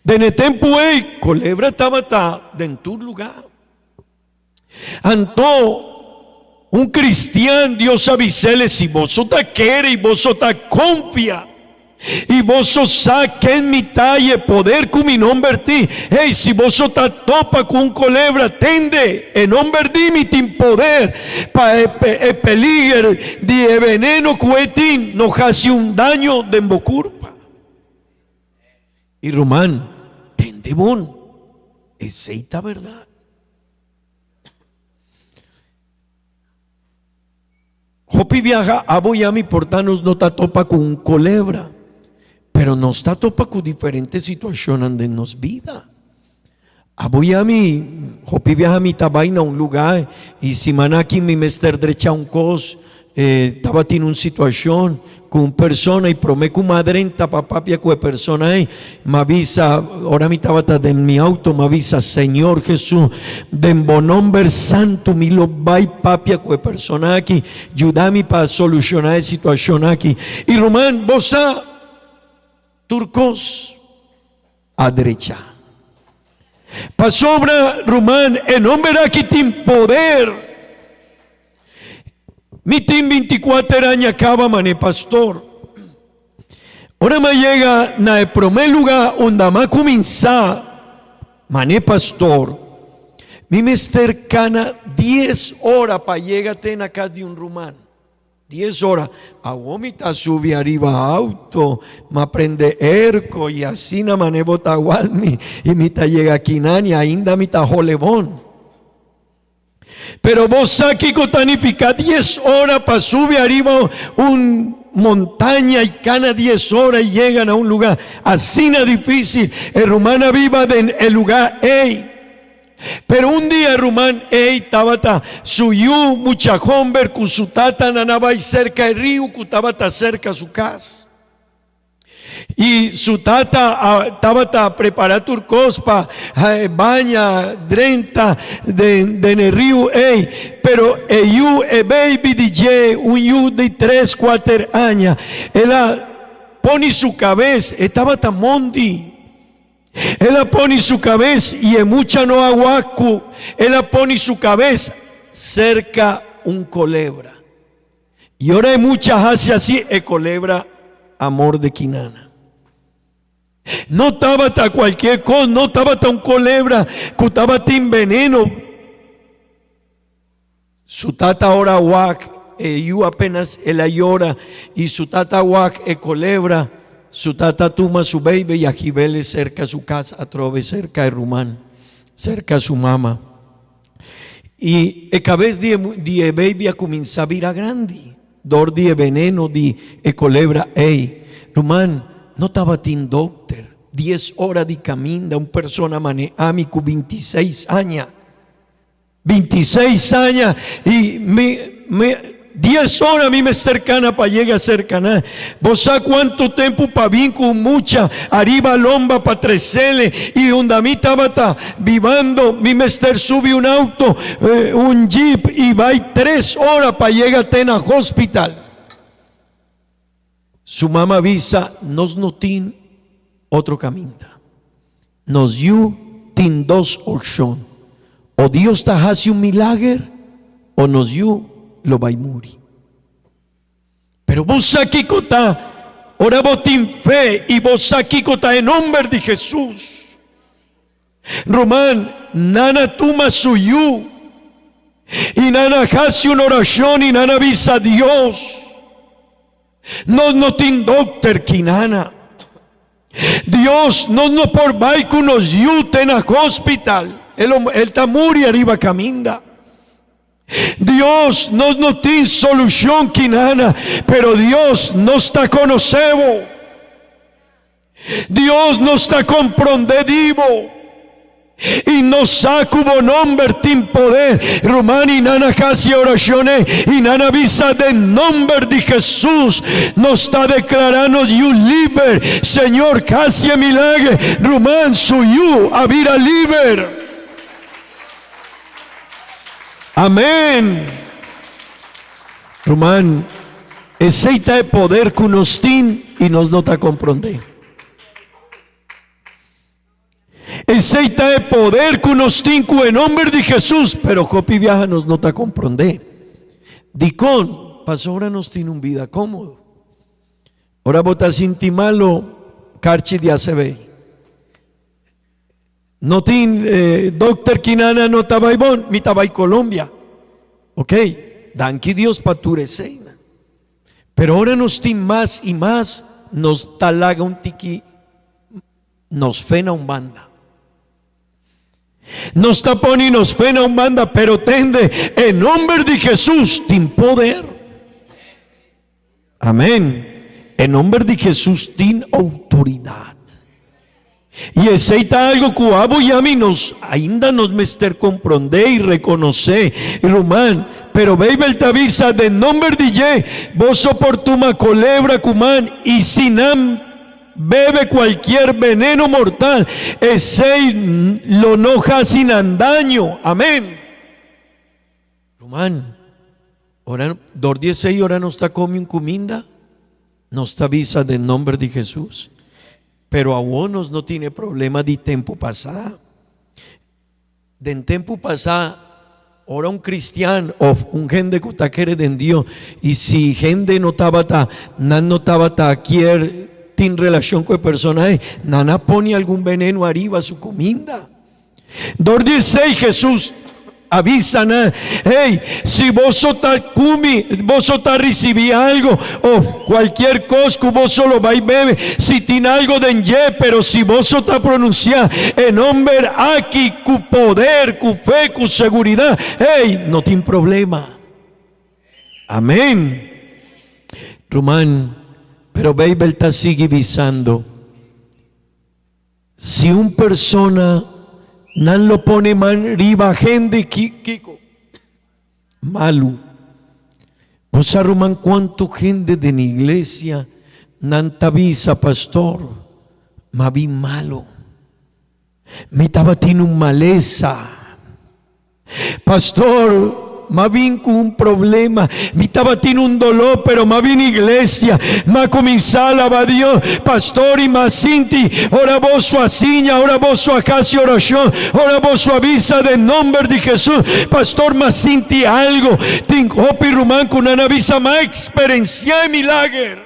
Dene tempo ei culebra tabata dentur lugar. Anto un cristiano Dios avisele si vos sota quiere y vos sota confía. Y vos sos que en mi talle poder con mi nombre ti. Hey, si vos sos topa con un culebra, tende en nombre di mi tin poder pa peligro de veneno cuetín no hace un daño de embocurpa. Y Román, tende bon, es esta verdad. Hopi viaja a Boyami portanos no ta topa con un culebra. Pero no está topa con diferentes situaciones de nos vida. Voy a mi, hopi viaja mi tabaina a un lugar y si manaki mi mester derecha un cos, estaba en una situación con una persona y promé con madrenta papá pia con persona ahí, me avisa, ahora mi estaba de mi auto, me avisa, Señor Jesús, de nombre santo, mi lo vai papia con persona aquí, ayúdame para solucionar la situación aquí. Y Román, vos turcos a derecha. Pasobra Román, en nombre aquí tin poder. Mi tin 24 años acaba mané pastor. Ahora me llega na el primer lugar donde me comienza mané pastor. Mi me cercana 10 horas para llegar a casa de un rumán. 10 horas, a vomita sube arriba auto, me prende erco y así na mane bota guadmi y mita llega aquí nani, ainda mita jolebón. Pero vos aquí cotanifica 10 horas para subir arriba un montaña y cana 10 horas y llegan a un lugar así na difícil. El rumana viva del lugar, ey. Pero un día Rumán tabata suyu mucha homber con su tata nanaba y cerca el río que tabata cerca su casa. Y su tata tabata prepara turcos pa baña drenta de el río pero yu baby DJ un yu de 3-4 años ella pone su cabeza estaba tan mondi. Ella pone su cabeza y en mucha no aguacu. Ella pone su cabeza cerca un culebra. Y ahora hay muchas hace así el culebra amor de Quinana. No estaba hasta cualquier cosa, no estaba hasta un culebra, que estaba en veneno. Su tata ahora aguac, yo apenas ella llora y su tata aguac el culebra. Su tata tuma su baby y aquí vele cerca a su casa, a trove cerca de Rumán, cerca a su mamá. Y el cabez de baby a comenzar a virar grande, dor de veneno de culebra, Rumán, no estaba tin doctor, 10 horas de camino, una persona mane amico 26 años, 26 años y 10 horas a mí me cercana para llegar cercana. ¿Vos sabés cuánto tiempo para vir con mucha arriba lomba para trecele y donde a mí estaba vivando mi mester sube un auto, un jeep y va 3 horas para llegar a Tena Hospital. Su mamá avisa, nos no tin otro camino. Nos yu tin 2 opciones. O Dios te hace un milagro o nos yu lo va a morir. Pero vos aquí cota, ora vos tin fe y vos aquí cota en nombre de Jesús. Román, nana tuma suyu y nana hace una oración y nana avisa a Dios. No tin doctor quinana. Dios no por baiku nos yuten a hospital. Él está muri arriba caminda. Dios não tem solução que nada, pero Deus nos está conhecendo. Deus nos está compreendido. Y nos sacubo nombre tin poder. Romani nana casi oraciones y nana visa de nombre de Jesús. Nos está declarando you libre. Señor, casi milagre. Román suyu avira libre. Amén. Román, aceita de poder que nos tin y nos nota comprender. Aceita de poder que nos tinco en nombre de Jesús, pero copi viaja nos nota comprender. Dicón, pasó ahora nos tiene un vida cómodo. Ahora botas intimalo, carchi de ACB. No tiene doctor Kinana no tabaibón, mi tabay Colombia. Ok, danqui Dios patureseina. Pero ahora nos tiene más y más, nos talaga un tiqui, nos fena un banda. Nos tapón y nos pena un banda, pero tende en nombre de Jesús, tin poder. Amén. En nombre de Jesús, tin autoridad. Y aceita algo que abo y a mí nos, ainda nos mester comprender y reconocer, y román, pero baby el tavisa de nombre de Ye, vos soportuma culebra cumán y sinam bebe cualquier veneno mortal, ese lo noja sin andaño. Amén. Román, ahora, 16 horas no está comiendo comida, no está visa del nombre de Jesús, pero a unos no tiene problema de tiempo pasado. De tiempo pasado, ahora un cristiano o un gente que está queriendo en Dios, y si gente no estaba quiere en relación con personas, nana pone algún veneno arriba a su comida. 16 Jesús avisa, hey, si vos recibí algo o cualquier cosa que vos solo va y bebe, si tiene algo de enye, pero si vos pronunciar en nombre aquí, cu poder, cu fe, cu seguridad, hey, no tiene problema. Amén. Román, pero Babel está sigue visando. Si un persona no lo pone man riba gente kiko malu, vos arruman cuánto gente de la iglesia nanta visa pastor mavi malo, me estaba tiene un maleza pastor. Más bien con un problema, mi estaba tiene un dolor, pero más bien iglesia, más comenzar a alabar a Dios, pastor y más sinti, ahora vos su asiña, ahora vos su acasi oración, ahora vos su avisa del nombre de Jesús, pastor más sinti algo, tengo hopi rumán con una avisa más experiencia de milagro.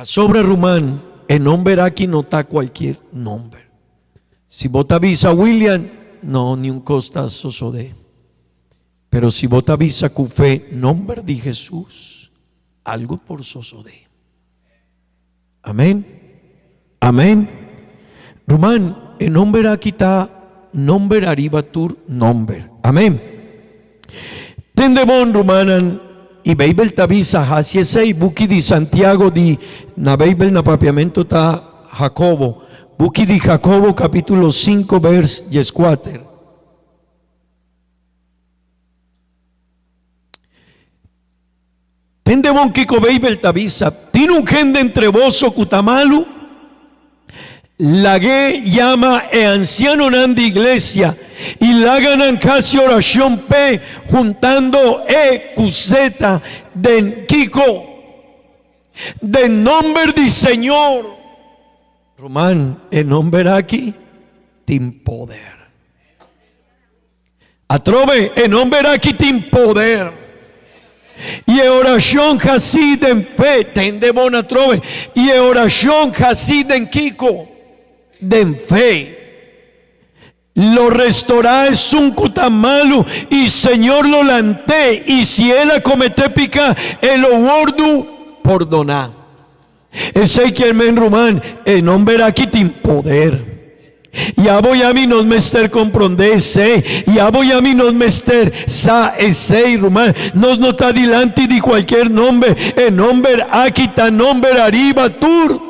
Sobre rumán, el nombre aquí no está cualquier nombre. Si vos te avisa William, no, ni un costazo de. Pero si vos te avisa con fe, nombre de Jesús, algo por sosode. Amén. Amén. Román, el nombre aquí está, nombre arriba tur, nombre. Amén. Tendemon romanan, y Bible te avisa, hacia ese buki de Santiago, na Bible na papiamento ta Jacobo, buki de Jacobo capítulo 5, vers 4. Tende bon kiko Bible tabisa, tiene un gente entre vos o kutamalu, la que llama anciano de iglesia y la ganan casi oración pe juntando cuseta de kiko de nombre del Señor. Román, el nombre aquí tin poder. Atrove, el nombre aquí tin poder. Y oración así de fe, tende bona trove. Y oración así de kiko, de fe. Lo restaurá es un cutamalu y Señor lo lante. Y si él acomete pica, el gordo perdoná. Ese que el men román, el nombre aquí tiene poder. Ya voy a mí nos mester comprendesse, ya voy a mí nos mester sa ese rumán, nos nota adelante de cualquier nombre, el nombre aquí está nombre arriba tur,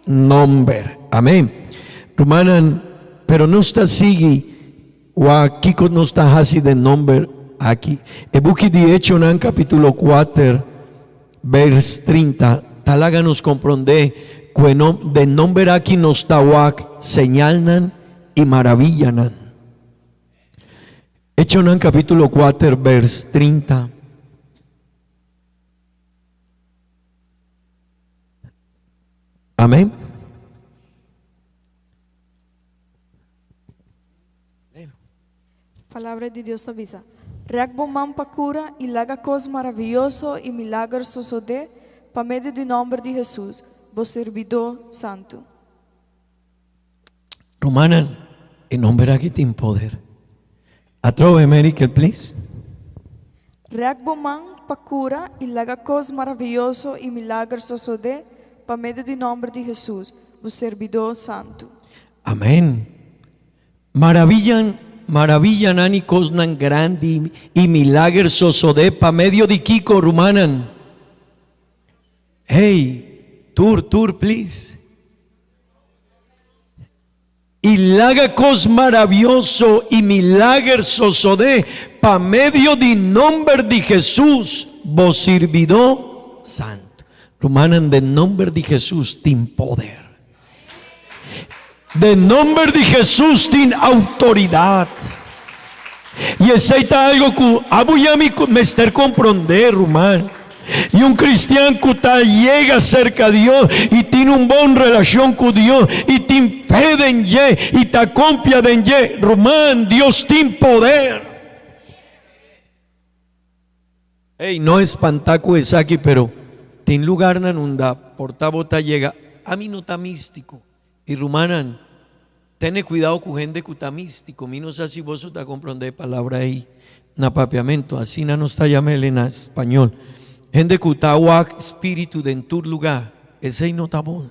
nombre, amén. Rumanan, pero no está sigue, o aquí no está así de nombre aquí. El buque de Hecho en capítulo 4, vers 30, talaga nos comprende. De nombre aquí nos tawak señalan y maravillanan. Hechos en capítulo 4, vers 30. Amén. Palavra de Deus avisa. Regbomam pacura e lega cos maravilhoso e milagres sucede para meio do nome de Jesus, vos servidor santo. Romanan, en nombre aquí tiene poder. Atrove America, please. Regbomam pacura e lega cos maravilhoso e milagres sucede para meio do nome de Jesus, vos servidor santo. Amén. Maravillan ani cosnan grandi y milagros sosode pa medio de Kiko Rumanan. Hey, tour, please. Y laga cos maravilloso y milagros sosode pa medio de nombre de Jesús, vos servidor santo. Rumanan, de nombre de Jesús tiene poder. De nombre de Jesús tiene autoridad. Y ese está algo que abuyami me estar comprender, hermano. Y un cristiano que llega cerca de Dios y tiene una buena relación con Dios y tiene fe en Él y te confía en Él, hermano, Dios tiene poder. Hey, no es pantaco es aquí, pero tiene lugar en donde portabota llega. A mí no está místico. Y rumanan, ten cuidado con gente que está místico. Mi no sé si vos te comprende palabra ahí, napapiamento, así no está llamada en español. Gente que está espíritu de en tu lugar, ese no está bueno.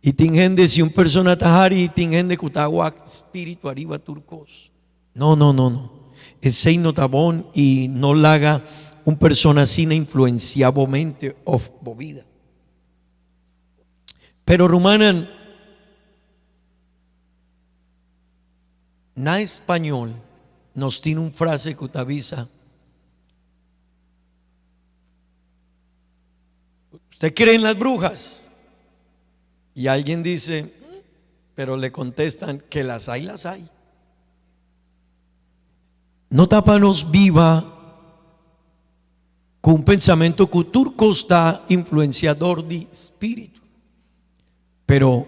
Y tiene gente, si un persona está y tiene gente que está espíritu arriba turcos. No. Ese no está bueno y no la haga un persona sin influenciablemente o vida. Pero rumanan, na español nos tiene un frase que te avisa. ¿Usted cree en las brujas? Y alguien dice, pero le contestan que las hay. No tapanos viva con un pensamiento que turco está influenciador de espíritu. Pero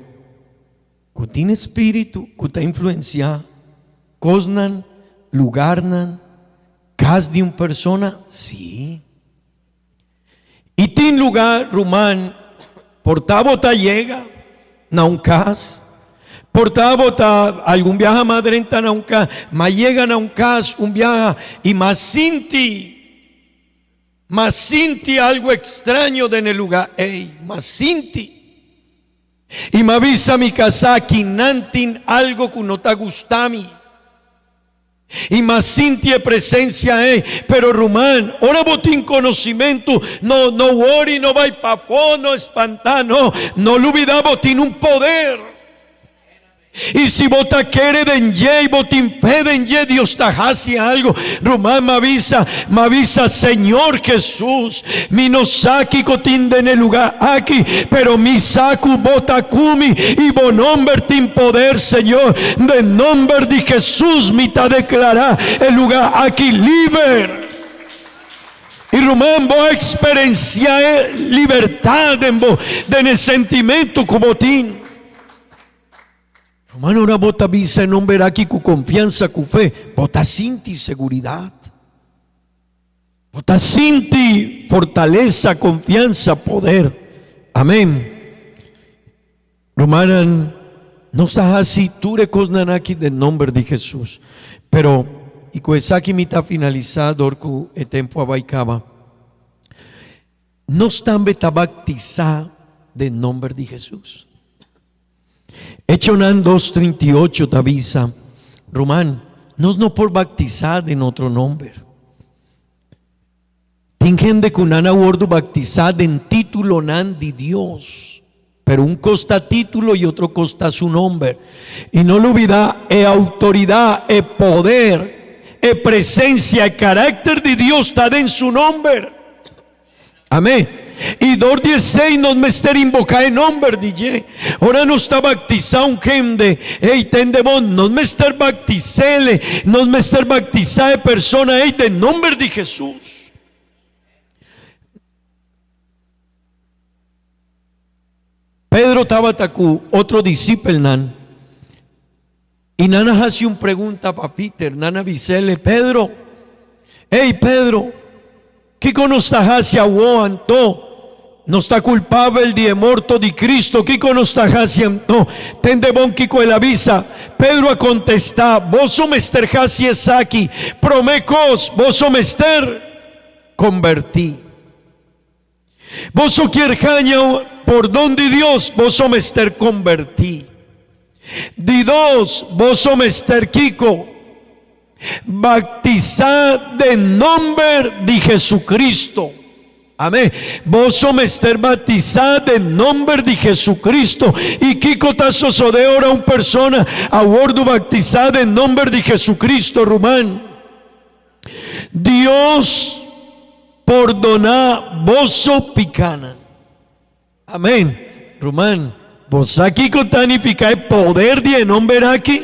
que tiene espíritu, que está influenciado. Cosnan, lugarnan, cas de una persona, sí. Y tiene lugar, rumán, portabota llega, na un cas, portabota algún viaja madrenta na un cas, ma llega na un cas, un viaja, y más sinti algo extraño de en el lugar, más sinti. Y me avisa mi casa, nantin algo que no te gustami. Y más sintie presencia pero rumán, ahora botín conocimiento, no worry, no va pa' no espantar, no lo olvida botín un poder. Y si vota quiere den ye y botín fe den ye, Dios te hace algo. Rumán me avisa, Señor Jesús, mi no saki cotín de en el lugar aquí, pero mi sacu bota cumi y bonomber tin poder, Señor, de nombre de Jesús, mi te declara el lugar aquí libre. Y Román voy a experienciar libertad en el sentimiento como tin. Romano, una bota visa en nombre aquí con confianza, con fe, bota sinti seguridad, bota sinti fortaleza, confianza, poder. Amén. Romanan, no está así, tú recosnan aquí del nombre de Jesús. Pero, y con esa aquí mitad finalizado, orco el tiempo abaicaba, no están beta bautizar del nombre de Jesús. Hechonan 2:38 t'avisa, Román, no por bautizar en otro nombre. Tingen de kunana wordu bautizar en título nan di Dios, pero un costa título y otro costa su nombre. Y no lo olvida, autoridad, poder, presencia, el carácter de Dios está en su nombre. Amén. Y 2:16 nos mester invocar en nombre DJ. Ahora no está bautizado un gente. Hey, tendemos, nos mester bautizele, nos mester bautizar de persona, hey, de nombre de Jesús. Pedro Tabatacu, otro discípulo nan. Y nana hace una pregunta para Peter, nana Vicele, Pedro, hey Pedro, ¿qué conostas hacia Anto? No está culpable de morto de Cristo. ¿Qué conostas hacia no? Tende bon Kiko el avisa. Pedro a contestar, vos somester hacia aquí, promecos, vos somester convertí. Vos so quierjaña por don de Dios, vos somester convertí. Di dos, vos somester Kiko, bautizad de nombre de Jesucristo. Amén. Vos somester bautizad en nombre de Jesucristo. Y Kiko tazo de ahora un persona a bordo bautizada en nombre de Jesucristo, Román. Dios perdona voso picana. Amén. Román, vos aquí contanifica el poder de nombre aquí.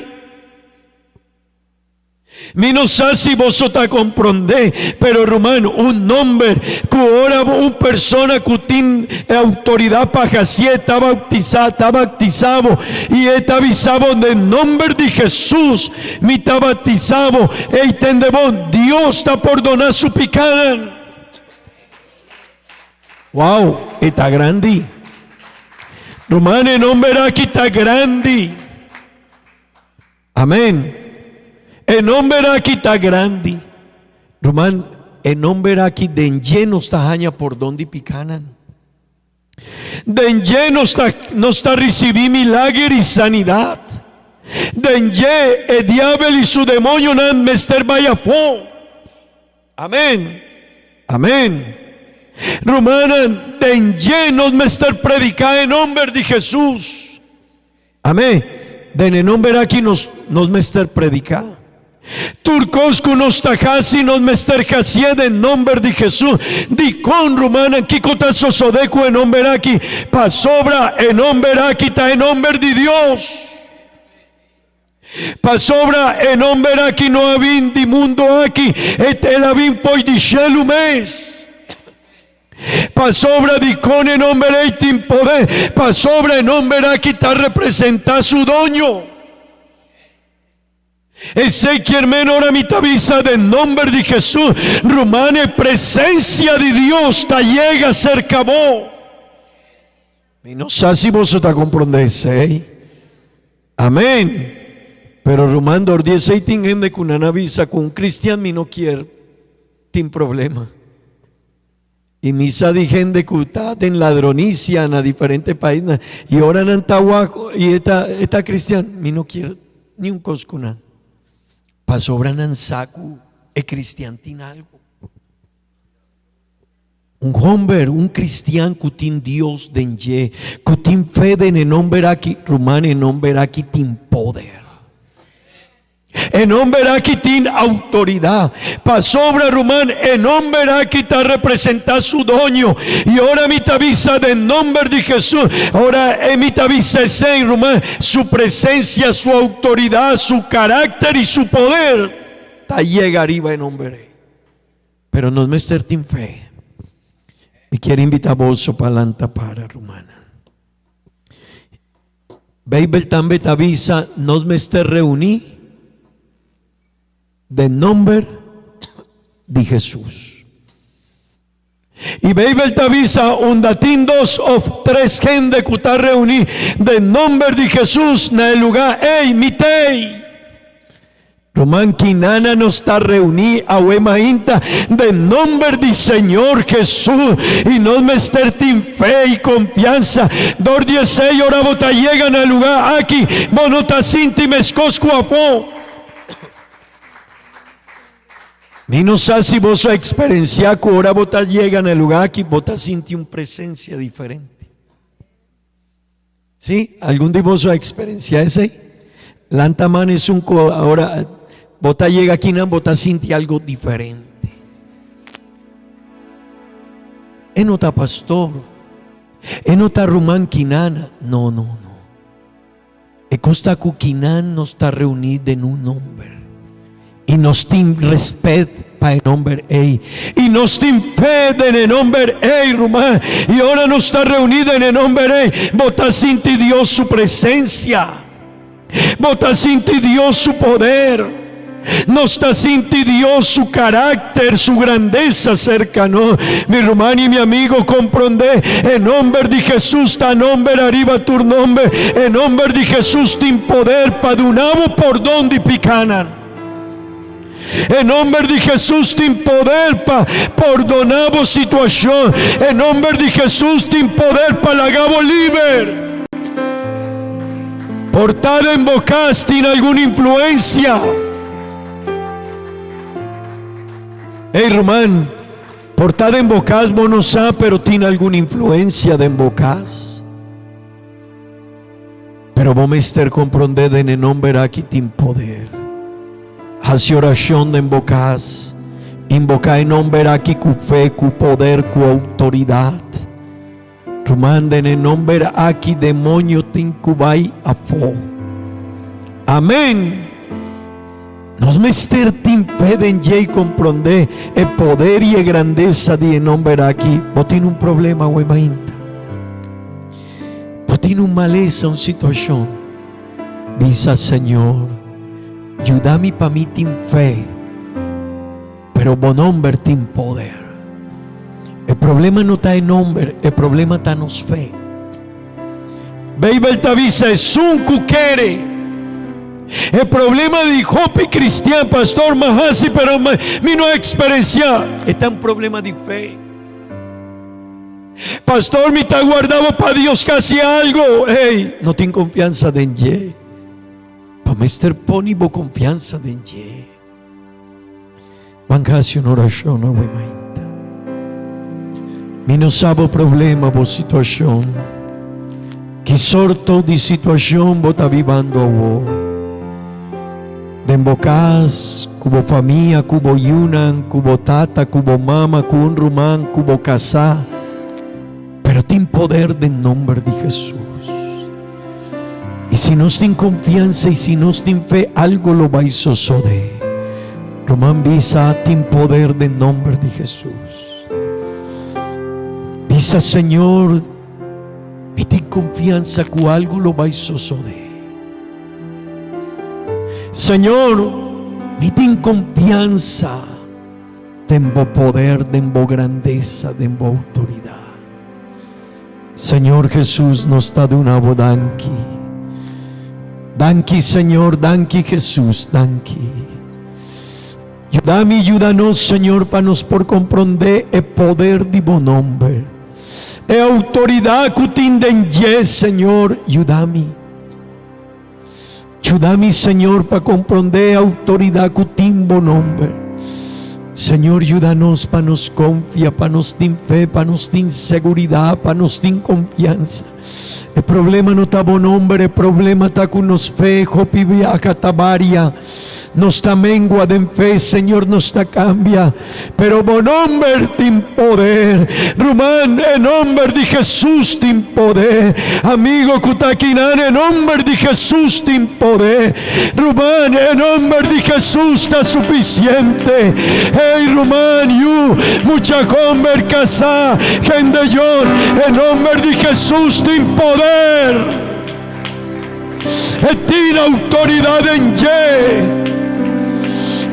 Mi no sé si vos te comprende, pero Román, un nombre que ahora una persona que tiene autoridad para hacer está bautizado y está avisado en el nombre de Jesús. Mi está bautizado y tendemos Dios está por donar su picana. Wow, está grande. Román, el nombre aquí está grande. Amén. El nombre aquí está grande. Román, el nombre aquí de lleno está haña por donde picanan. De lleno no está recibiendo milagro y sanidad. De lleno el diablo y su demonio nan mester vaya fo. Amén. Amén. Román, de lleno mester predicar en nombre de Jesús. Amén. De en el nombre aquí nos mester predicar. Turcosco nos tajasi nos mesterjasied en nombre de Jesús. Di con Romana Kikotazo Sodeco en nombre aquí. Pasobra en nombre aquí está en nombre de Dios. Pasobra en nombre aquí no habin di mundo aquí. El habin poi di shelumes. Pasobra di con en nombre tin poder. Pasobra en nombre aquí está representar su doño. Ese que hermano ahora mi tabisa del nombre de Jesús, Romane, presencia de Dios te llega cerca vos. Y no sé si vos te comprendés, amén. Pero Román 16 tienen de con una visa con un cristiano mi no quiere, tiene problema. Y misa de gente que está en ladronicia en diferentes países y ahora en Antahuaco y esta cristiana mi no quiere ni un coscuna. Pasobran en saco, el cristiano tiene algo. Un hombre, un cristiano que tiene Dios denye, que tiene fe en el nombre aquí, Román, en nombre aquí tiene poder. En nombre aquí tiene autoridad. Pasobra Román, en nombre aquí está representar su dueño. Y ahora mi avisa del nombre de Jesús. Ahora mi avisa ese Román, su presencia, su autoridad, su carácter y su poder. Ta llega arriba en nombre. Pero no es mester tin fe. Y quiero invitar a vos para lanta para Romana. Bible también te avisa, no es mester reunir. De nombre de Jesús. Y Bible te avisa un datín 2 o 3 gente que está reunido de nombre de Jesús en el lugar. Ey, mitei. Román Quinana nos está reunida a Huemainta de nombre del Señor Jesús y nos mestertin fe y confianza. Dor 16 hora bota llegan al lugar aquí, monota sinti mescosco afo. Mi no sé si vos experiencia que ahora bota llegan al lugar aquí, bota sinti una presencia diferente. ¿Sí? ¿Algún de vos experiencia ese? Lantaman es un ahora bota llega aquí, bota sinti algo diferente. Enota pastor, enota Román Quinana, no. E costa Cuquinan nos está reunido en un nombre. Y nos tiene respeto para el nombre ey. Y nos tiene fe en el nombre ey, Román. Y ahora nos está reunido en el nombre ey. Bota sinti Dios su presencia. Bota sinti Dios su poder. No está sinti Dios su carácter, su grandeza cercano. Mi hermano y mi amigo, comprende. En nombre de Jesús, está nombre arriba tu nombre. En nombre de Jesús, tiene poder para dunavo por donde picanan. En nombre de Jesús, tiene poder para perdonar situación. En nombre de Jesús, tiene poder para la gabo libre. Portada en bocas, tiene alguna influencia. Hey, Román, portada en bocas, vos no sabes, pero tiene alguna influencia de en bocas. Pero vos me estar comprender en el nombre aquí tiene poder. Hace oración de en bocas, invoca en nombre aquí cu fe, cu poder, cu autoridad. Román, en el nombre aquí demonio te incubai a fo. Amén. Nos mester tin fe de y comprende el poder y el grandeza de nombre aquí. Vos tiene un problema, Huemainta. Vos tiene un maleza, una situación. Visa, Señor, ayúdame para mí tin fe, pero bon nombre tin poder. El problema no está en nombre, el problema está en nos fe. Beibel Tavisa es un cuquere. El problema de Jopi cristiano, pastor Mahasi, pero mi no experiencia. Está un problema de fe. Pastor, me está guardado para Dios casi algo. Hey, no tengo confianza de Ye. Para Mr. Pony, bo confianza de Ye. Bancasi una oración a Huemainta. Mi no sabo problema, bo situación. Que sorto de situación bo está vivando a vos. De embocas, cubo familia, cubo yunan, cubo tata, cubo mama, cubo un rumán, cubo casá. Pero ten poder del nombre de Jesús. Y si no ten confianza y si no ten fe, algo lo va a suceder. Román visa, ten poder del nombre de Jesús. Visa, Señor, y ten confianza que algo lo va a suceder. Señor, y ten confianza, tengo poder, tengo grandeza, tengo autoridad. Señor Jesús, nos está de una bodanqui. Danqui, Señor, danqui, Jesús, danqui. Ayúdanos, Señor, para nos por comprender el poder de tu nombre. E autoridad que tienen, Señor, ayúdame. Ayúdame, Señor, para comprender autoridad que tiene tu nombre. Señor, ayúdanos para nos confiar, para nos tener fe, para nos tener seguridad, para nos tener confianza. El problema no está bon nombre, el problema está con nos fe, Jopi viaja tabaria. Nos está mengua de fe, Señor, nos está cambia. Pero bon nombre tiene poder. Román, en nombre de Jesús tiene poder. Amigo Cutaquinan, en nombre de Jesús tiene poder. Román, en nombre de Jesús está suficiente. Hey, Román, you, mucha conver casa, gente yo, en nombre de Jesús tiene poder. Tiene autoridad en Ye.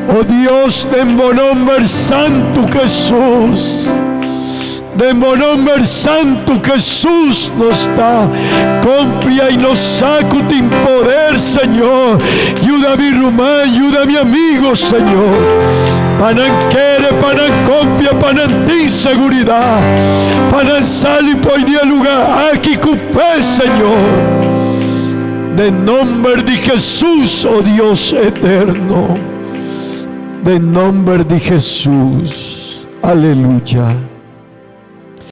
Oh Dios, tengo nombre santo Jesús. de nombre santo Jesús nos dá confia e nos saco em poder, Senhor. Ajuda minha irmã, ajuda meu amigo, Senhor. Para não querer, para não confia, para não ter segurança, para não sair por dia lugar aqui com fé, Senhor. De nombre de Jesús, oh Dios eterno. De nombre de Jesús. Aleluya.